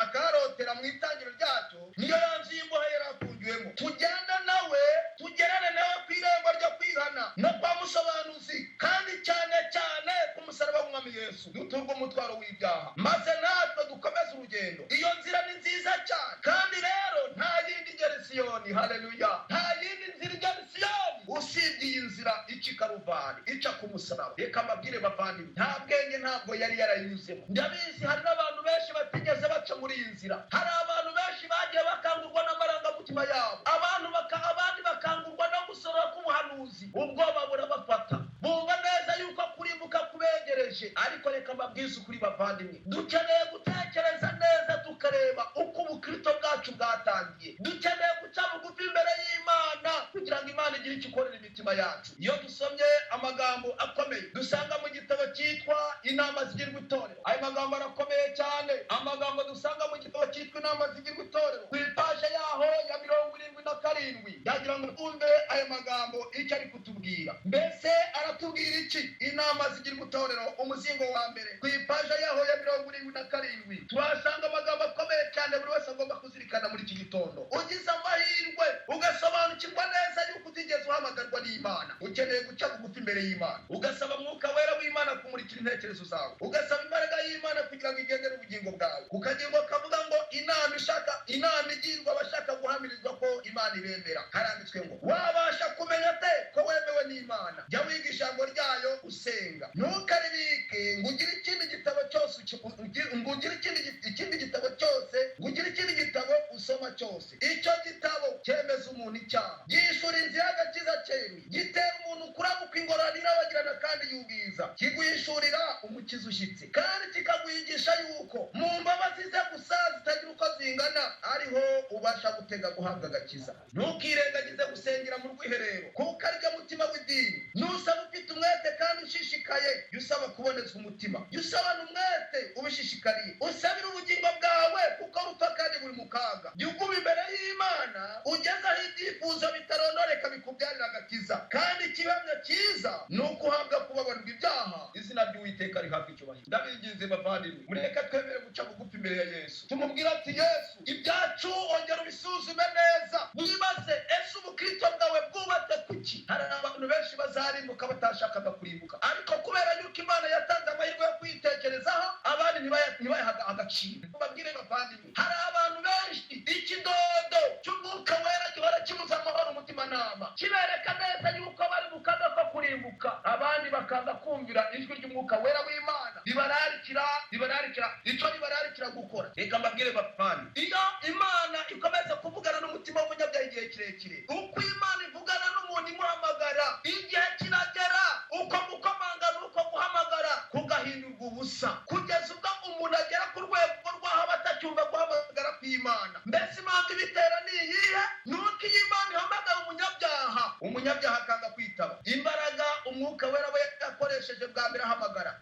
akarotera mu itangiro ryacyo, niyo yanzu y'imbohe yari afungiwemo. Tujyana nawe tugerane nawe ku irembo ryo kwihana no kwa musobanuzi, kandi cyane cyane ku musaraba w'umwami Yesu duturwe umutwaro w'ibyaha, maze natwe dukomeze urugendo. Iyo nzira ni nziza cyane, kandi rero nta yindi igera i Siyoni. Haleluya! Nta yindi nzira igera i Siyoni usibye iyi nzira ica i Karuvali, ica ku musaraba. Reka mbabwire bavandimwe, nta bwenge ntabwo yari yarayinyuzemo. Ndabizi hari n'abantu benshi batigeze baca muri iyi nzira. Hari abantu benshi bagiye bakangurwa n'amarangamutima yabo, abandi bakangurwa no gusora k'ubuhanuzi, ubwoba burabafata, bumva neza yuko kurimbuka kubegereje. Ariko reka mbabwize ukuri bavandimwe, dukeneye gutekereza neza tukareba uko ubukristo bwacu bwatangiye. Dukeneye guca bugufi imbere y'Imana kugira ngo Imana igire icyo ikorera imitima yacu. Iyo dusomye amagambo akomeye dusanga mu gitabo cyitwa Inama zigirwa itorero, ayo magambo arakomeye cyane. Amagambo dusanga mu gitabo cyitwa Inama zigirwa itorero ku ipaje yaho ya 77, yagira ngo twumve ayo magambo icyo ari kutubwira. Mbese aratubwira iki? Inama zigirwa itorero umuzingo wa mbere ku ipaje yaho ya 77 tuhasanga amagambo akomeye cyane buri wese gitondo ugize amahirwe ugasobanukirwa neza yuko utigeze uhamagarwa n'Imana, ukeneye guca bugufi imbere y'Imana, ugasaba Mwuka Wera w'Imana kumurikira intekerezo zawe, ugasaba imbaraga y'Imana kugira ngo igendere ubugingo bwawe. Kukagingo kavuga ngo inama igirwa abashaka guhamirizwa ko Imana ibemera. Haranditswe ngo wabasha kumenya te ko wemewe n'Imana, jya wiga ijambo ryayo usenga, ntukaribike ngo ugire ikindi gitabo cyose usoma cyose. Icyo gitabo cyemeza umuntu icyaha, gishura inzira y'agakiza cyemi, gitera umuntu kurabuka ingorane irabagirana kandi y'ubwiza, kiguhishurira umukiza ushyitse, kandi kikaguhigisha yuko mu mbabazi ze gusa zitagira uko zingana ariho ubasha gutega guhabwa agakiza. Ntukirengagize gusengera mu rwiherero kuko aribwo mutima w'idini. Nusaba ufite umwete kandi ushishikaye, jya usaba kubonezwa umutima, jya usabana umwete ubishishikariye, usabire ubugingo bwawe kuko rupfa kandi buri mu kaga. Jya uguma imbere y'Imana ugeze aho ibyifuzo bitaronoreka bikubyarira agakiza, kandi ikihamya cyiza ni uko uhabwa kubabarirwa ibyaha, izina ry'Uwiteka rihabwa icyubahiro. Ndabinginze bavandimwe, mureke twemere guca bugufi imbere ya Yesu, tumubwire ati Yesu, ibyacu ongera ubisuzume neza, wibaze ese ubukristo bwawe bwubatse kuki? Hari abantu benshi bazarimbuka batashakaga kurimbuka, ariko kubera yuko Imana yatanze amahirwe yo kwitekerezaho, abandi ntibayahaga agaciro. Mbabwire bavandimwe, hari abantu benshi ikidodo cy'Umwuka Wera gihora kibuza amahoro umutimanama, kibereka neza yuko bari mu kaga ko kurimbuka, abandi bakaza kumvira ijwi ry'Umwuka Wera w'Imana ribararikira gukora. Reka mbabwire bavandimwe, iyo Imana ikomeza kuvugana n'umutima w'umunyabyaha igihe kirekire, uko Imana ivugana n'umuntu imuhamagara, igihe kiragera uko gukomanga n'uko guhamagara kugahindurwa ubusa, kugeza ubwo umuntu agera ku rwego rw'aho batacyumva guhamagara kw'Imana. Mbese impamvu ibitera ni iyihe? Ni uko iyo Imana ihamagara umunyabyaha akanga kwitaba. Imbaraga Umwuka Wera we yakoresheje bwa mbere ahamagara,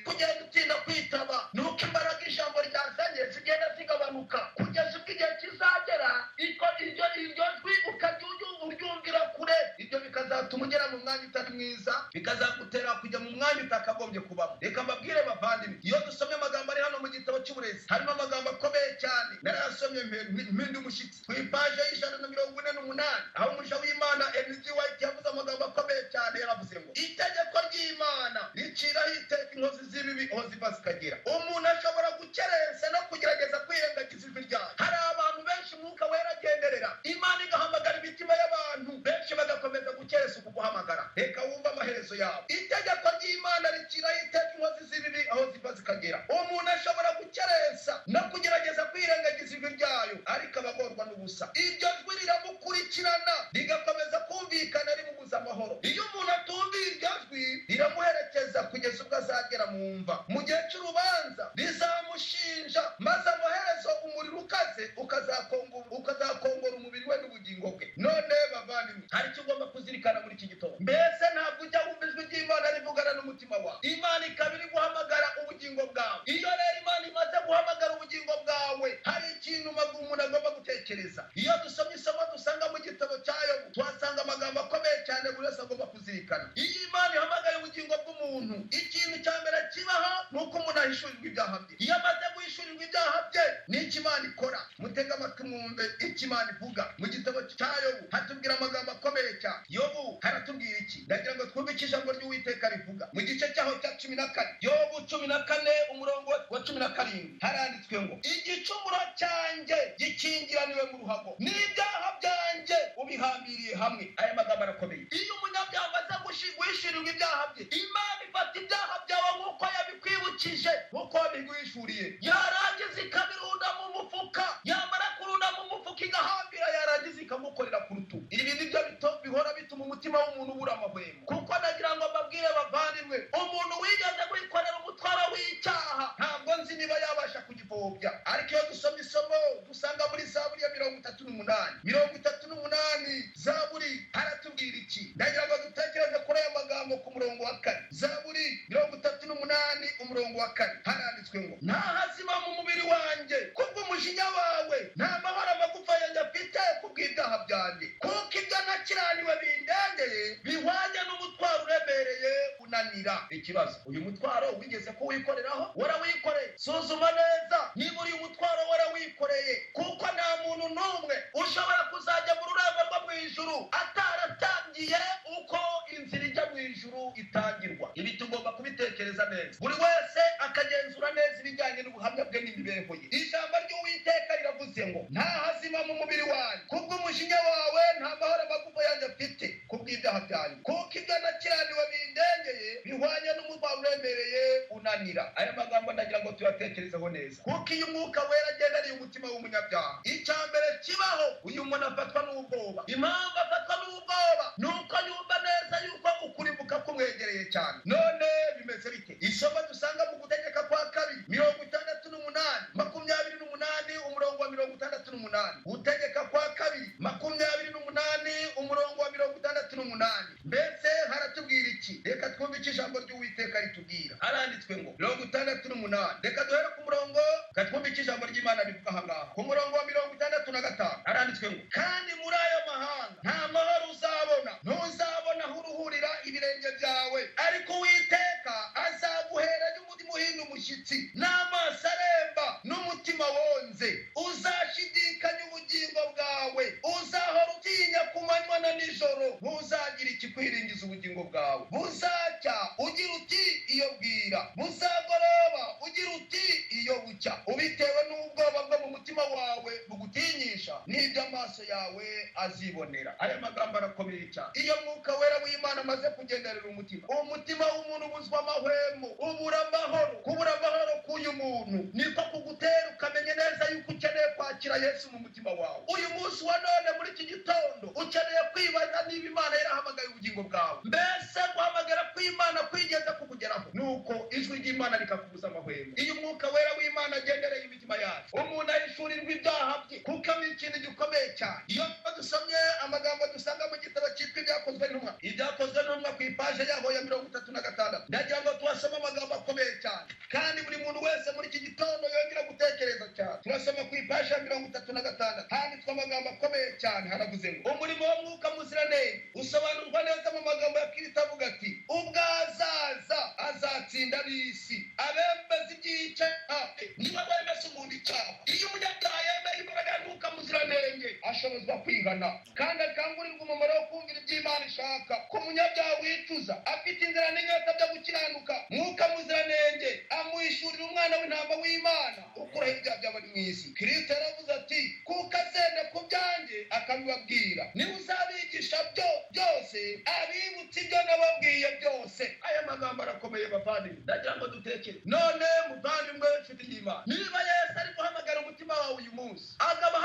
kugenda utinda kwitaba, ni uko imbaraga ijambo ryazanye zigenda zigabanuka, kugeza ubwo igihe kizagera iryo jwi ukajya uryumvira kure. Ibyo bikazatuma ugera mu mwanya utari mwiza, bikazagutera kujya mu mwanya utakagombye kubamo. Reka mbabwire bavandimwe, iyo dusomye amagambo ari hano mu gitabo cy'uburezi, harimo amagambo akomeye cyane. Narayasomye mpinda umushyitsi ku ipaje y'148, aho umuja w'Imana Ellen White yavuze amagambo akomeye cyane. Yaravuze ngo itegeko ry'Imana riciraho iteka inkozi z'ibibi aho ziva zikagera. Umuntu ashobora gukerensa no kugerageza kwirengagiza ijwi ryayo. Hari abantu benshi Umwuka Wera agenderera, Imana igahamagara imitima y'abantu benshi bagakomeza gukerensa uku guhamagara. Reka wumve amaherezo yabo. Itegeko ry'Imana riciraho iteka inkozi z'ibibi aho ziva zikagera. Umuntu ashobora gukerensa no kugerageza kwirengagiza ijwi ryayo, ariko abagorwa n'ubusa. Iryo jwi riramukurikirana rigakomeza kumvikana rimubuza amahoro. Iyo umuntu atumviye iryo jwi riramuherekeza kugeza ubwo azagera mu mva. Mu gihe cy'urubanza rizamushinja, maze amaherezo umuriro ukaze ukazakongora umubiri we n'ubugingo bwe. None bavandimwe, hari icyo ugomba kuzirikana muri iki gitondo. Mbese ntabwo ujya wumva ijwi ry'Imana rivugana n'umutima wawe, Imana ikaba iri guhamagara ubugingo bwawe. Iyo rero Imana imaze guhamagara ubugingo bwawe, hari ikintu umuntu agomba gutekereza. Iyo dusomye isomo dusanga mu gitabo cya Yobu, tuhasanga amagambo akomeye cyane buri wese agomba kuzirikana. Iyo Imana ihamagaye ubugingo bw'umuntu, ikintu cya mbere kibaho ni uko umuntu ahishurirwa ibyaha bye. Iyo amaze guhishurirwa ibyaha bye, ni iki Imana ikora? Mutege amatwi mwumve icyo Imana ivuga. Mu gitabo cya Yobu hatubwira amagambo akomeye cyane. Yobu haratubwira iki? Ndagira ngo twumve icyo ijambo ry'Uwiteka rivuga. Mu gice cyaho cya 14, Yobu 14 umurongo wa 17, haranditswe ngo igicumuro cyanjye gikingiraniwe mu ruhago, n'ibyaha byanjye ubihambiriye hamwe. Aya magambo arakomeye. Iyo umunyabyaha amaze guhishurirwa ibyaha bye, Imana ifata ibyaha byawe nk'uko yabikwibukije, nk'uko wabiguhishuriye, yarangiza ikabirunda mu mufuka, yamara kurunda mu mufuka igahambira, yarangiza ikamukorera ku rutugu. Ibi nibyo bihora bituma umutima w'umuntu ubura amahwemo. Kuko nagira ngo mbabwire bavandimwe, umuntu wigeze kwikorera umutwaro w'icyaha ntabwo nzi niba yabasha kugipfobya. Ariko iyo dusoma isomo dusanga muri Zaburi ya 38 Zaburi haratubwira iki? Ndagira ngo dutekereze kuri aya magambo ku murongo wa 4. Zaburi 38 umurongo wa 4, haranditswe ngo nta hazima mu mubiri wanjye kubw'umujinya wawe, nta mahoro amagufa yanjye afite kubw'ibyaha byanjye, kuko ibyo nakiraniwe bindengeye bihwanye n'umutwaro uremereye unanira. Ikibazo, uyu mutwaro wigeze kuwikoreraho? Warawikoreye? Suzuma neza niba uyu mutwaro warawikoreye, kuko nta muntu n'umwe kwitwara neza, buri wese akagenzura neza ibijyanye n'ubuhamya bwe n'imibereho ye. Ijambo ry'Uwiteka riravuze ngo nta hazima mu mubiri wanjye, kubw'umujinya wawe nta mahoro amagufa yanjye afite, kubw'ibyaha byanjye, kuko ibyo nakiraniwe bindengeye bihwanye n'umuba uremereye unanira. Aya magambo ndagira ngo tuyatekerezeho neza, kuko iyo umwuka wera agendaniye umutima w'umunyabyaha, icya mbere kibaho uyu muntu afatwa n'ubwoba. Impamvu afatwa n'ubwoba ni uko yumva neza yuko ukurimbuka kumwegereye cyane. None bimeze bite? Isomo dusanga mu Gutegeka kwa kabiri 68:28 umurongo wa 68. Gutegeka kwa kabiri 28 umurongo wa 68. Mbese haratubwira iki? Reka twumve icyo ijambo ry'Uwiteka ritubwira. Haranditswe ngo 68. Reka duhere ku murongo katwumve icyo ijambo ry'Imana rivuga aha ngaha. Ku murongo wa 65 haranditswe ngo kandi muri ayo mahanga nta mahoro uzabona, ntuzabona aho uruhurira ibirenge byawe, ariko Uwiteka azaguherayo umutima uhinda umushyitsi n'amaso aremba n'umutima wonze. Uzashidikanya ubugingo bwawe, uzahora utinya ku manywa na nijoro, ntuzagira ikikwiringiza ubugingo bwawe. Buzacya ugira uti iyo bwira, buzagoroba ugira uti iyo bucya, ubitewe n'ubwoba bwo mu mutima wawe bugutinyisha n'ibyo amaso yawe azibonera. Aya magambo arakomeye cyane. Iyo mwuka wera w'Imana amaze kugenderera umutima, uwo mutima w'umuntu ubuzwa amahwemo, ubura amahoro. Kubura amahoro k'uyu muntu niko kugutera ukamenya neza yuko ukeneye kwakira Yesu mu mutima wawe. Uyu munsi wa none muri iki gitondo ukeneye kwibaza niba Imana yarahamagaye ubugingo bwawe. Mbese guhamagara kw'Imana kwigeze kukugeraho, nuko ijwi ry'Imana rikakubuza amahwemo. Iyo umwuka wera w'Imana agendereye imitima yacu, umuntu ahishurirwa ibyaha bye, kuko ari ikintu gikomeye cyane. Iyo dusomye amagambo dusanga mu gitabo cyitwa Ibyakozwe n'Intumwa, Ibyakozwe n'Intumwa ku ipaje yaho ya 36, ndagira ngo tuhasome amagambo akomeye cyane, kandi buri muntu wese muri iki gitondo yongera gutekereza cyane. Turasoma ku ipaje ya 36 handitswe amagambo akomeye cyane. Haravuze ngo umurimo w'Umwuka Muziranenge usobanurwa neza mu magambo ya Kristo avuga ati ubwo azaza azatsinda ab'isi, abemeza iby'icyaha nibo bemeza umuntu icyaha. Iyo umunyabyaha yemera imbaraga y'Umwuka Muziranenge ashobozwa kwihana kandi akangurirwa umumaro wo kumvira iby'Imana ishaka. Ko umunyabyaha wicuza afite inzira n'inyota byo gukiranuka, Mwuka Muziranenge amuhishurira umwana w'intama w'Imana ukuraho ibyaha by'abari mu isi. Kristo yaravuze ati kuko azenda ku byanjye akabibabwira, niwe uzabigisha byose, abibutsa ibyo nababwiye byose. Aya magambo arakomeye bavandimwe, ndagira ngo dutekere. None muvandimwe nshuti y'Imana, niba Yesu ari guhamagara umutima wawe uyu munsi, akaba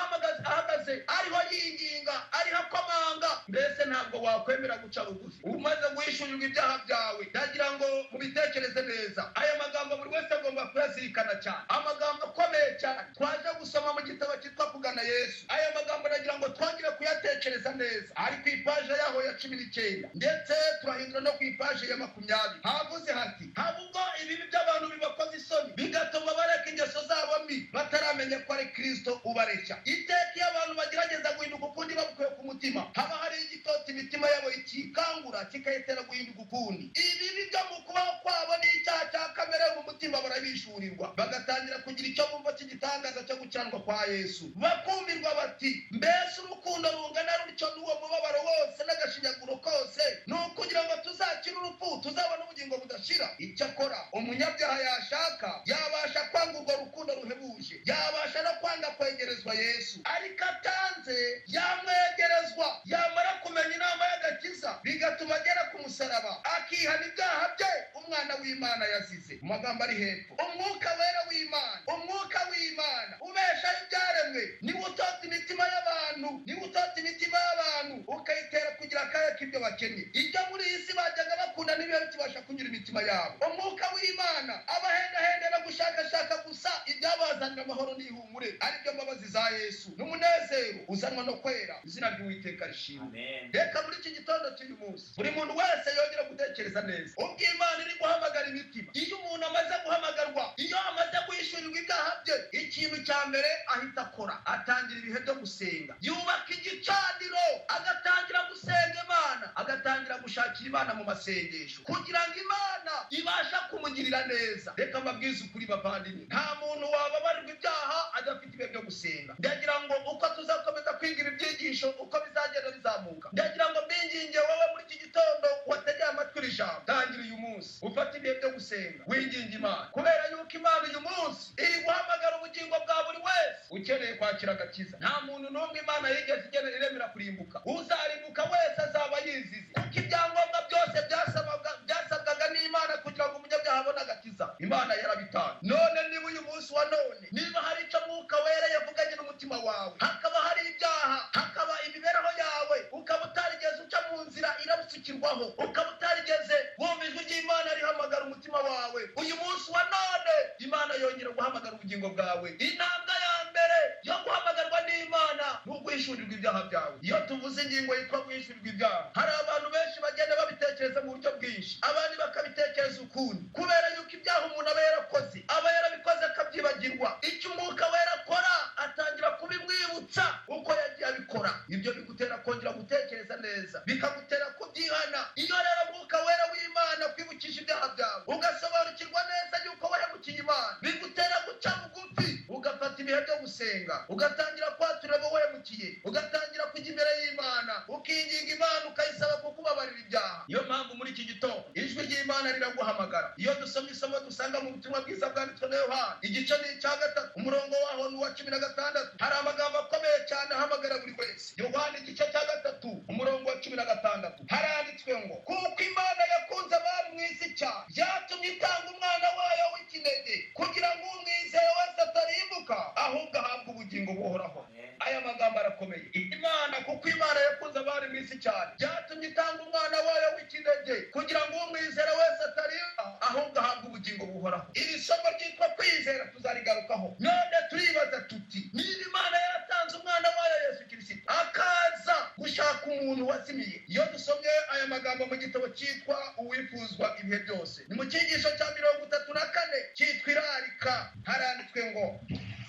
ahagaze ariho yinginga, ariho akomanga, mbese ntabwo wakwemera guca bugufi umaze guhishurirwa ibyaha byawe. Ndagira ngo mubitekereze neza. Aya magambo buri wese agomba kuyazirikana cyane, amagambo akomeye cyane twaje gusoma mu gitabo cyitwa Kugana Yesu. Aya magambo ndagira ngo twongere kuyatekereza neza. Ari ku ipaje yaho ya 19 ndetse turahindura no ku ipaje ya 20. Havuze hati habubwo ibibi by'abantu bibakoze isoni, bigatuma bareka ingeso zabo mbi bataramenya ko ari Kristo ubareshya. Iteka iyo abantu bagerageza guhinduka ukundi babukuye ku mutima, haba hari igitotsi imitima yabo ikikangura kikayitera guhinduka ukundi. Ibibi byo mu kubaho kwabo n'icyaha cya kamere mu mutima barabishurirwa, bagatangira kugira icyo bumva cy'igitangaza cyo gukiranwa kwa Yesu. Bakumirwa bati mbese urukundo rungana rutyo n'uwo mubabaro wose n'agashinyaguro kose ni ukugira ngo tuzakire urupfu tuzabona ubugingo budashira. Icyakora umunyabyaha yashaka yabasha kwanga urwo rukundo ruhebuje, yabasha no kwanga kwegerezwa Yesu, ariko atanze yamwegerezwa. Yamara kumenya inama y'agakiza bigatuma agera ku musaraba akihana ibyaha bye umwana w'Imana yazize. Mu magambo ari hepfo, umwuka wera w'Imana, umwuka w'Imana ubeshaho ibyaremwe niwe utota imitima y'abantu, niwe utota imitima y'abantu ukayitera kugira akaya k'ibyo bakennye. Ibyo muri iyi si bajyaga bakunda nibihe bikibasha kunyura imitima yabo. Umwuka w'Imana abahendahendera gushakashaka gusa ibyabazanira amahoro n'ihumure, aribyo mbabazi za Yesu n'umunezero uzanwa no kwera. Izina ry'Uwiteka rishimwe. Reka muri iki gitondo cy'uyu munsi buri muntu wese yongera gutekereza neza ubwo Imana iri guhamagara imitima. Iyo umuntu amaze guhamagarwa, iyo amaze guhishurirwa ibyaha bye, ikintu cya mbere ahita akora, atangira ibihe byo gusenga. Yubaka igicaniro agatangira gusenga Imana, agatangira gushakira Imana mu masengesho kugira ngo Imana ibasha kumugirira neza. Reka mbabwize ukuri bavandimwe, nta muntu wababarirwa ibyaha adafite ibihe byo gusenga. Ndagira ngo uko tuzakomeza kwiga ibyigisho uko bizagenda bizamuka, ndagira ngo mbinginge wowe muri iki gitondo wategeye amatwi iri jambo, tangira uyu munsi munsi ufata ibihe byo gusenga winginga Imana, kubera yuko Imana uyu munsi iri guhamagara ubugingo bwa buri wese ukeneye kwakira agakiza. Nta muntu n'umwe Imana yigeze iremera kurimbuka. Uzarimbuka wese azaba yizize, kuko ibyangombwa byose byasabwaga n'Imana kugira ngo umunyabyaha abone agakiza Imana yarabitanze. None niba uyu munsi wa none, niba hari icyo Mwuka Wera yavuganye n'umutima wawe, hakaba hari ibyaha, hakaba imibereho yawe, ukaba utarigeze uca mu nzira irabisukirwaho, ukaba utarigeze wumva ijwi ry'Imana rihamagara umutima wawe, uyu munsi wa none Imana yongera guhamagara ubugingo bwawe. Intambwe ya mbere yo guhamagarwa n'Imana ni uguhishurirwa ibyaha byawe. Iyo tuvuze ingingo yitwa guhishurirwa ibyaha, hari abantu benshi bagenda babitekereza mu buryo bwinshi, abandi bakabitekereza ukundi, kubera yuko ibyaha umuntu aba yarakoze, aba yarabikoze akabyibagirwa. Icyo Umwuka Wera akora, atangira kubimwibutsa uko yagiye abikora. Ibyo bigutera kongera gutekereza neza, bikagutera kubyihana. Iyo rero Umwuka Wera w'Imana kwibukisha ibyaha byawe, ugasobanukirwa neza yuko wahemukiye Imana, bigutera guca bugufi, ugafata ibihe byo gusenga, ugatangira kwatura abo wahemukiye, ugatangira kujya imbere y'Imana, ukinginga Imana, ukayisaba kukubabarira ibyaha. Niyo mpamvu muri iki gitondo ijwi ry'Imana riraguhamagara. Iyo dusomye isomo dusanga mu butumwa bwiza bwanditswe na Yohana, igice ni icya 3, umurongo waho ni uwa 16, hari amagambo akomeye cyane ahamagara buri wese. Yohana igice cya 3 umurongo wa 16 haranditswe ngo, kuko Imana yakunze abari mu isi cyane, byatumye itanga umwana wayo w'ikinege, kugira ngo umwizera wese atarimbuka, ahubwo ahabwe ubugingo buhoraho. Aya magambo arakomeye. Imana, kuko Imana yakunze abari mu isi cyane, byatumye itanga umwana wayo w'ikinege, kugira ngo umwizera wese atarimbuka, ahubwo ahabwe ubugingo buhoraho. Iri somo ryitwa kwizera tuzarigarukaho. None turibaza tuti, niba Imana yaratanze umwana wayo Yesu Kristo akaza gushaka umuntu wazimiye. Iyo dusomye aya magambo mu gitabo cyitwa Uwifuzwa ibihe byose, ni mu cyigisho cya 34 cyitwa Irarika, haranditswe ngo,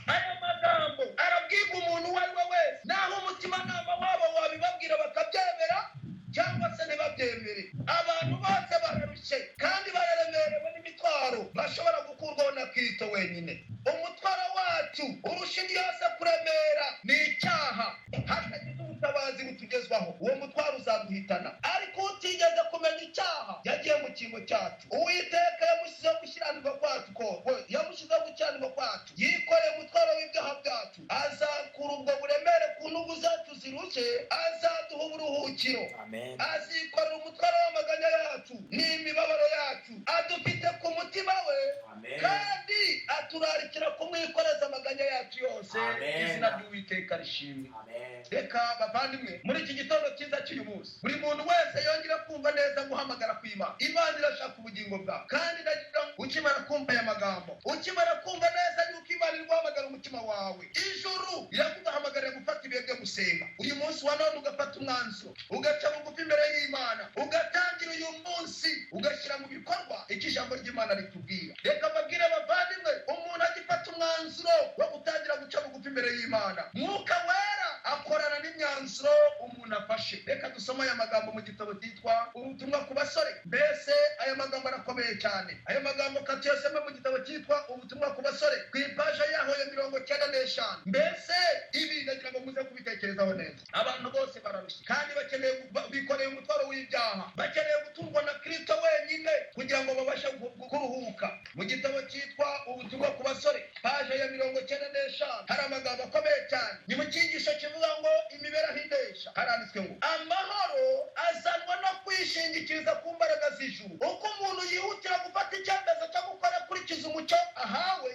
aya magambo arabwirwa umuntu uwo ari we wese, naho umutimanama wabo wabibabwira bakabyemera cyangwa se ntibabyemere. Abantu bose bararushye kandi bararemerewe n'imitwaro bashobora gukurwaho na Kristo wenyine. Umutwaro wacu urusha indi yose kuremera ni icyaha, hatagize ubutabazi butugezwaho, uwo mutwaro uzaduhitana. Ariko utigeze kumenya icyaha yagiye mu cyimbo cyacu. Uwiteka yamushyizeho gukiranirwa kwacu, yamushyizeho gukiranirwa kwacu, yikoreye umutwaro w'ibyaha byacu, azakura ubwo buremere ku ntugu zacu zirushye, azaduha uburuhukiro. Azikorera umutwaro w'amaganya yacu n'imibabaro yacu, adufite ku mutima we. Kandi aturarikira kumwikoreza amaganya yacu yose. Izina ry'Uwiteka rishimwe. Reka bavandimwe, muri iki gitondo cyiza cy'uyu munsi, buri muntu wese yongera kumva neza guhamagara kw'Imana. Imana irashaka ubugingo bwawe, kandi ndagira ngo ukimara kumva aya magambo, ukimara kumva neza yuko Imana iri guhamagara umutima wawe, ijuru iraguhamagarira gufata ibihe byo gusenga. Uyu munsi wa none ugafata umwanzuro, ugaca bugufi imbere y'Imana, ugatangira uyu munsi ugashyira mu bikorwa icyo ijambo ry'Imana ritubwira. Reka babwire bavandimwe, umuntu agifata umwanzuro wo gutangira guca bugufi imbere y'Imana, Mwuka Wera akorana n'imyanzuro umuntu afashe. Reka dusome aya magambo mu gitabo cyitwa Ubutumwa ku basore. Mbese aya magambo arakomeye cyane. Aya magambo katuyasome mu gitabo cyitwa Ubutumwa ku basore, ku ipaje yaho ya 95. Mbese ibi ndagira ngo muze kubitekerezaho neza. Abantu bose bararushye kandi bakeneye bikoreye umutwaro w'ibyaha, bakeneye guturwa na Kristo wenyine kugira ngo babashe kuruhuka. Mu gitabo cyitwa Ubutumwa ku basore, paje ya 95, hari amagambo akomeye cyane. Ni mu cyigisho kivuga ngo imibereho idesha, haranditswe ngo, amahoro azanwa no kwishingikiriza ku mbaraga z'ijuru. Uko umuntu yihutira gufata icyemezo cyo gukora akurikiza umucyo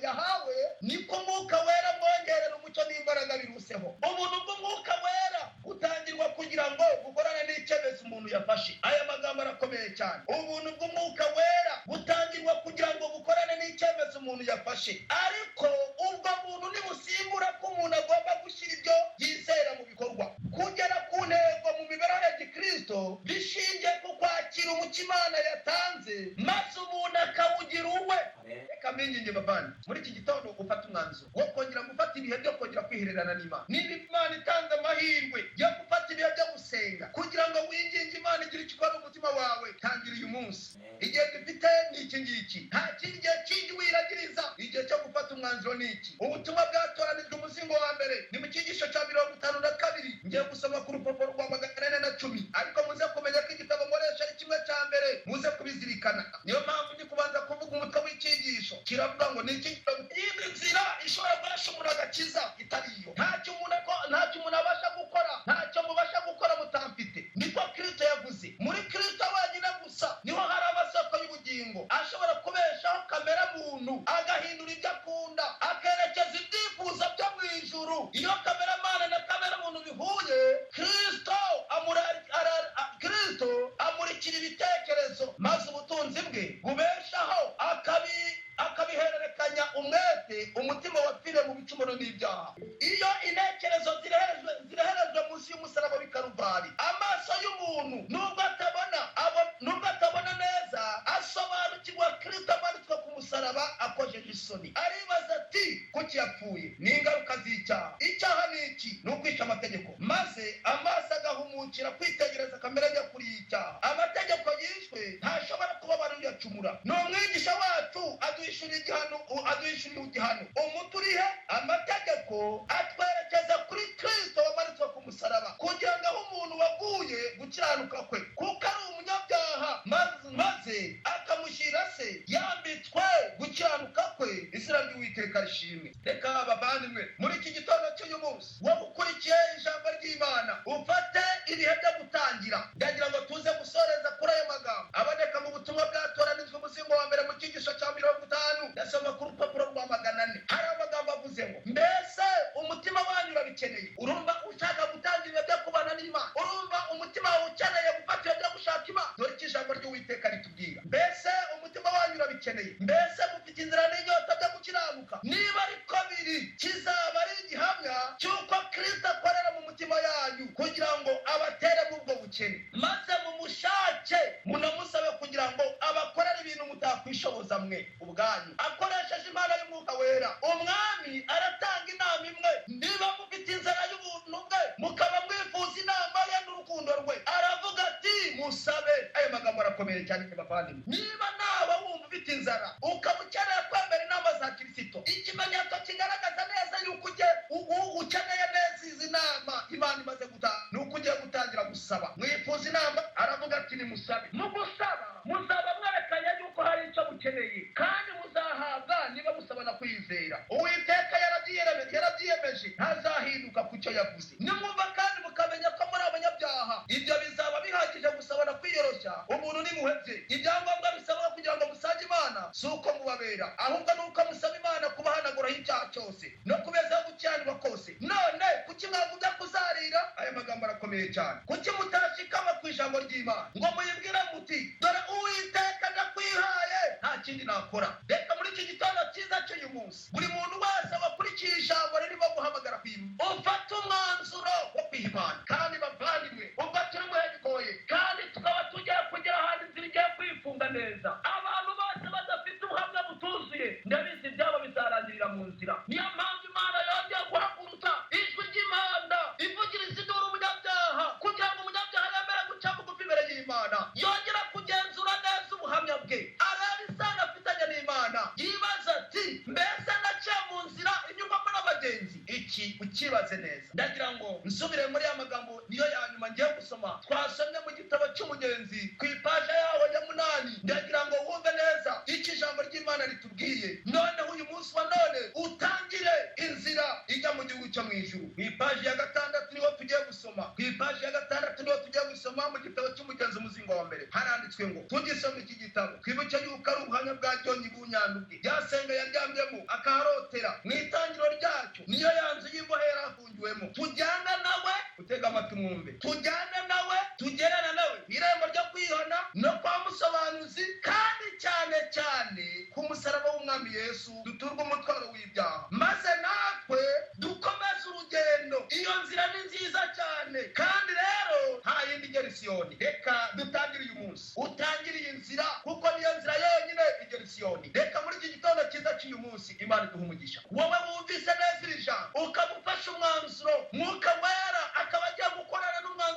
yahawe, niko Mwuka Wera mwongerera umucyo n'imbaraga biruseho. Ubuntu bw'Umwuka Wera utangirwa kugira ngo bukorane n'icyemezo umuntu yafashe. Aya magambo arakomeye cyane. Ubuntu bw'Umwuka Wera butangirwa kugira ngo bukorane n'icyemezo umuntu yafashe, ariko ubwo muntu nibusimbura ko umuntu agomba gushyira ibyo yizera mu bikorwa. Kugera ku ntego mu mibereho ya Gikristo bishingiye ku kwakira umucyo Imana yatanze, maze umuntu akawugira uwe. Reka mbinginge bavandi, muri iki gitondo ufata umwanzuro wo kongera gufata ibihe byo kongera kwihererana n'Imana. Niba Imana itanze amahirwe yo gufata ibihe byo gusenga kugira ngo winginge Imana igira icyo ikora mu mutima wawe. Tangira uyu munsi. Igihe dufite ni iki ngiki, nta kindi gihe kindi wiragiriza. Igihe cyo gufata umwanzuro ni iki. Ubutumwa bwatoranijwe umuzingo wa mbere ni mu cyigisho cya 52. Ngiye gusoma ku rupapuro rwa 410, ariko muze kumenya ko igitabo nkoresha ari kimwe cya mbere, muze kubizirikana. Niyo mpamvu ndi kubanza kuvuga umutwe w'icyigisho. Kiravuga ngo ni iki inzira ishobora guhesha umuntu agakiza itari iyo. Ntacyo umuntu abasha gukora, ntacyo mubasha gukora mutamfite. Niko Kristo yavuze. Muri Kristo wenyine gusa niho hari amasoko y'ubugingo ashobora kubeshaho kamera muntu, agahindura ibyo akunda, akerekeza ibyifuzo byo mu ijuru. Iyo kamera Mana na kamera muntu bihuye, Kristo amurikira ibitekerezo, maze ubutunzi bwe bubeshaho akabihererekanya umwete umutima wapfire mu bicumuro n'ibyaha. Iyo intekerezo zireherejwe munsi y'umusaraba w'i Karuvari, amaso y'umuntu nubwo atabona neza asobanukirwa Kristo amanitswe ku musaraba akojeje isoni, aribaza ati kuki yapfuye? Ni ingaruka z'icyaha. Icyaha ni iki? Ni ukwica amategeko, maze amaso agahumukira kwitegereza kamere ajya kuri icyaha. Amategeko yishwe ntashobora kuba baruyacumura. Ni umwigisha wacu aduhishuriye igihano. Umuti urihe? Amategeko atwerekeza kuri Kristo wamanitswe ku musaraba, kugira ngo aho umuntu waguye gukiranuka kwe, kuko ari umunyabyaha, maze akamushyira se yambitswe gukiranuka kwe. Izina ry'Uwiteka rishimwe. Reka bavandimwe, muri iki gitondo cy'uyu munsi wowe ukurikiye ijambo ry'Imana, ufate ibihe byo gutangira. Ndagira ngo tuze gusoreza kuri aya magambo aboneka mu butumwa bwatoranijwe umuzingo wa mbere mu cyigisho cya 50. Ndasoma ku rupapuro rwa 400. Hari amagambo avuze ngo mbese umutima wanyu urabikeneye. Urumva ushaka gutangira ibihe byo kubana n'Imana? Urumva umutima wawe ukeneye gufata ibihe byo gushaka Imana? Dore icyo ijambo ry'Uwiteka ritubwira. Mbese umutima wanyu urabikeneye? Mbese mufite inzira n'inyota byo gukiranuka? Niba ariko biri, kizaba ari igihamya cy'uko Kristo akorera mu mutima yanyu kugira ngo abatere mu bwo bukene, maze mumushake munamusabe kugira ngo abakorere ibintu mutakwishoboza mwe ubwanyu, akoresheje impano y'Umwuka Wera. Umwami aratanga inama imwe. Niba mufite inzara y'ubuntu bwe, mukaba mwifuza inama ye n'urukundo rwe, aravuga ati musabe. Ayo magambo arakomeye cyane bavandimwe. Niba nawe wumva ufite inzara, ukaba ukeneye kwemera inama za Kristo, ikimenyetso kigaragaza neza yuko ukeneye neza izi nama Imana imaze gutanga, ni uko ugiye gutangira gusaba. Mwifuza inama, aravuga ati nimusabe. Mu gusaba muzaba mwerekanye yuko hari icyo mukeneye, kandi muzahabwa niba musabana kwizera. Uwiteka yarabyiyemeje, ntazahinduka ku cyo yavuze. Nimwumva kandi mukamenya ko muri abanyabyaha, ibyo bizaba bihagije gusabana kwiyoroshya. Umuntu nimuhebye, ibyangombwa bisabwa kugira ngo musange Imana si uko mubabera, ahubwo ni uko musaba Imana kubahanaguraho icyaha cyose no kubezaho gukiranirwa kose. None kuki mwavuga kuzarira? Aya magambo arakomeye cyane. Kuki mutashikama ku ijambo ry'Imana ngo muyibwire muti dore Uwiteka ndakwihaye, nta kindi nakora? Reka muri iki gitondo cyiza cy'uyu munsi, buri muntu wese wakurikiye ijambo ririmo guhamagara kw'Imana, ufata umwanzuro wo kwihimana. Kandi bavandimwe, ubwo turi mu bihe bigoye, kandi tukaba tugiye kugera ahantu inzira igiye kwifunga neza, abantu bose badafite ubuhamya butuzuye, ndabizi ibyabo bizarangirira mu nzira. Niyo mpamvu Imana yongeye guhaguruka ijwi ry'Imana ivugiriza induru umunyabyaha, kugira ngo umunyabyaha yemere guca bugufi imbere y'Imana, yongera kugenzura neza ubuhamya bwe, areba isano afitanye n'Imana, yibaza ati mbese naciye mu nzira inyurwamo n'abagenzi? Iki ukibaze neza. Ndagira ngo nsubire muri aya magambo, niyo ya nyuma ngiye gusoma, twasomye mu gitabo cy'umugenzi ku ipaje yaho ya 8. Ndagira ngo wumve neza iki ijambo ry'Imana ritubwiye. Noneho uyu munsi wa none utangire inzira ijya mu gihugu cyo mu ijuru. Ku ipaje ya 6 niho tugiye gusoma. Ku ipaje ya 6 niho tugiye gusoma mu gitabo cy'umugenzi umuzingo wa mbere. Haranditswe ngo tugisome iki gitabo, twibuke yuko ari ubuhamya bwa Jonyi Bunyanduge, ryasenga yaryamyemo akaharotera. Mu itangiro ryacyo niyo yanzu y'imbohera afungiwemo. Tujyana nawe, utega amatwi mwumve, tujyane nawe, tugerana nawe irembo ryo kwihana no kwa musobanuzi, kandi cyane cyane ku musaraba w'Umwami Yesu duturwa umutwaro w'ibyaha, maze natwe dukomeze urugendo. Iyo nzira ni nziza cyane, kandi rero nta yindi igera Siyoni. Reka dutangire uyu munsi, utangire iyi nzira, kuko niyo nzira yonyine igera Siyoni. Reka muri iki gitondo cyiza cy'uyu munsi Imana iduhe umugisha. Wowe wumvise neza iri jambo, ukaba ufashe umwanzuro, Mwuka Wera akaba agiye gukorana n'umwanzuro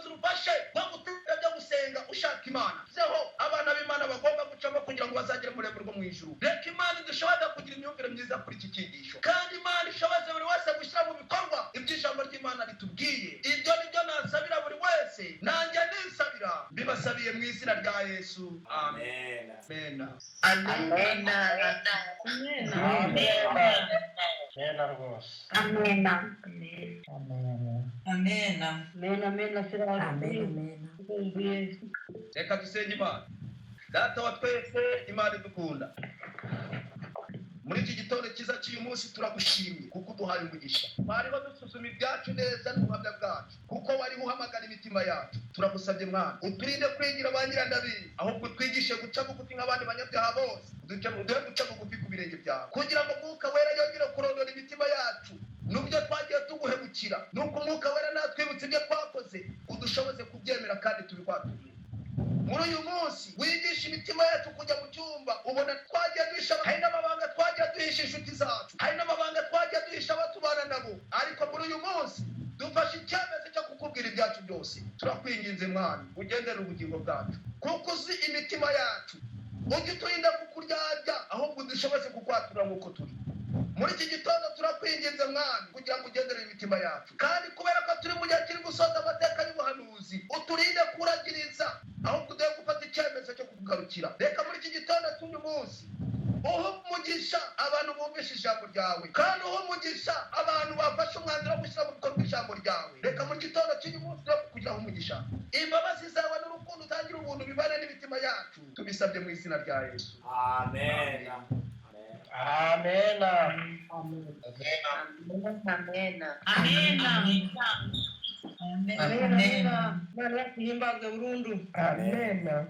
Yesu. Amen. Amen. Reka dusenge Imana. Data wa twese, Imana idukunda, muri iki gitondo cyiza cy'uyu munsi turagushimye kuko uduhaye umugisha. Bari badusuzuma ibyacu neza n'ubuhamya bwacu kuko wari uhamagara imitima yacu. Turagusabye Mwana, uturinde kwigira ba nyirandabizi, ahubwo twigishe guca bugufi nk'abandi banyabyaha bose. Duhe guca bugufi ku birenge byawe kugira ngo Mwuka Wera yongere kurondora imitima yacu n'ubyo twagiye tuguhemukira, nuko Mwuka Wera natwibutse ibyo twakoze udushoboze kubyemera kandi tubikwaturire. Muri uyu munsi wigisha imitima yacu kujya mu cyumba, ubona twagiye duhisha, hari n'amabanga twagiye duhisha inshuti zacu, hari n'amabanga twagiye duhisha abatubana nabo, ariko muri uyu munsi dufashe icyemezo cyo kukubwira ibyacu byose. Turakwinginze Mwana, ugendere ubugingo bwacu kuko uzi imitima yacu, ujye uturinda kukuryarya, ahubwo dushoboze kukwatura nk'uko turi. Muri iki gitondo turakwinginze Mwana, kugira ngo ugendere imitima yacu, kandi kubera ko turi mu gihe kiri gusoza amateka y'ubuhanuzi, uturinde kuragiriza, ahubwo ugiye gufata icyemezo cyo kukugarukira. Reka muri iki gitondo cy'uyu munsi uha umugisha abantu bumvisha ijambo ryawe, kandi uha umugisha abantu bafashe umwanzuro wo gushyira mu bikorwa ijambo ryawe. Reka muri iki gitondo cy'uyu munsi kugira umugisha, imbabazi zawe n'urukundo utangira ubuntu bibane n'imitima yacu, tubisabye mu izina rya Yesu. Amen. Amen. Amen. Amen.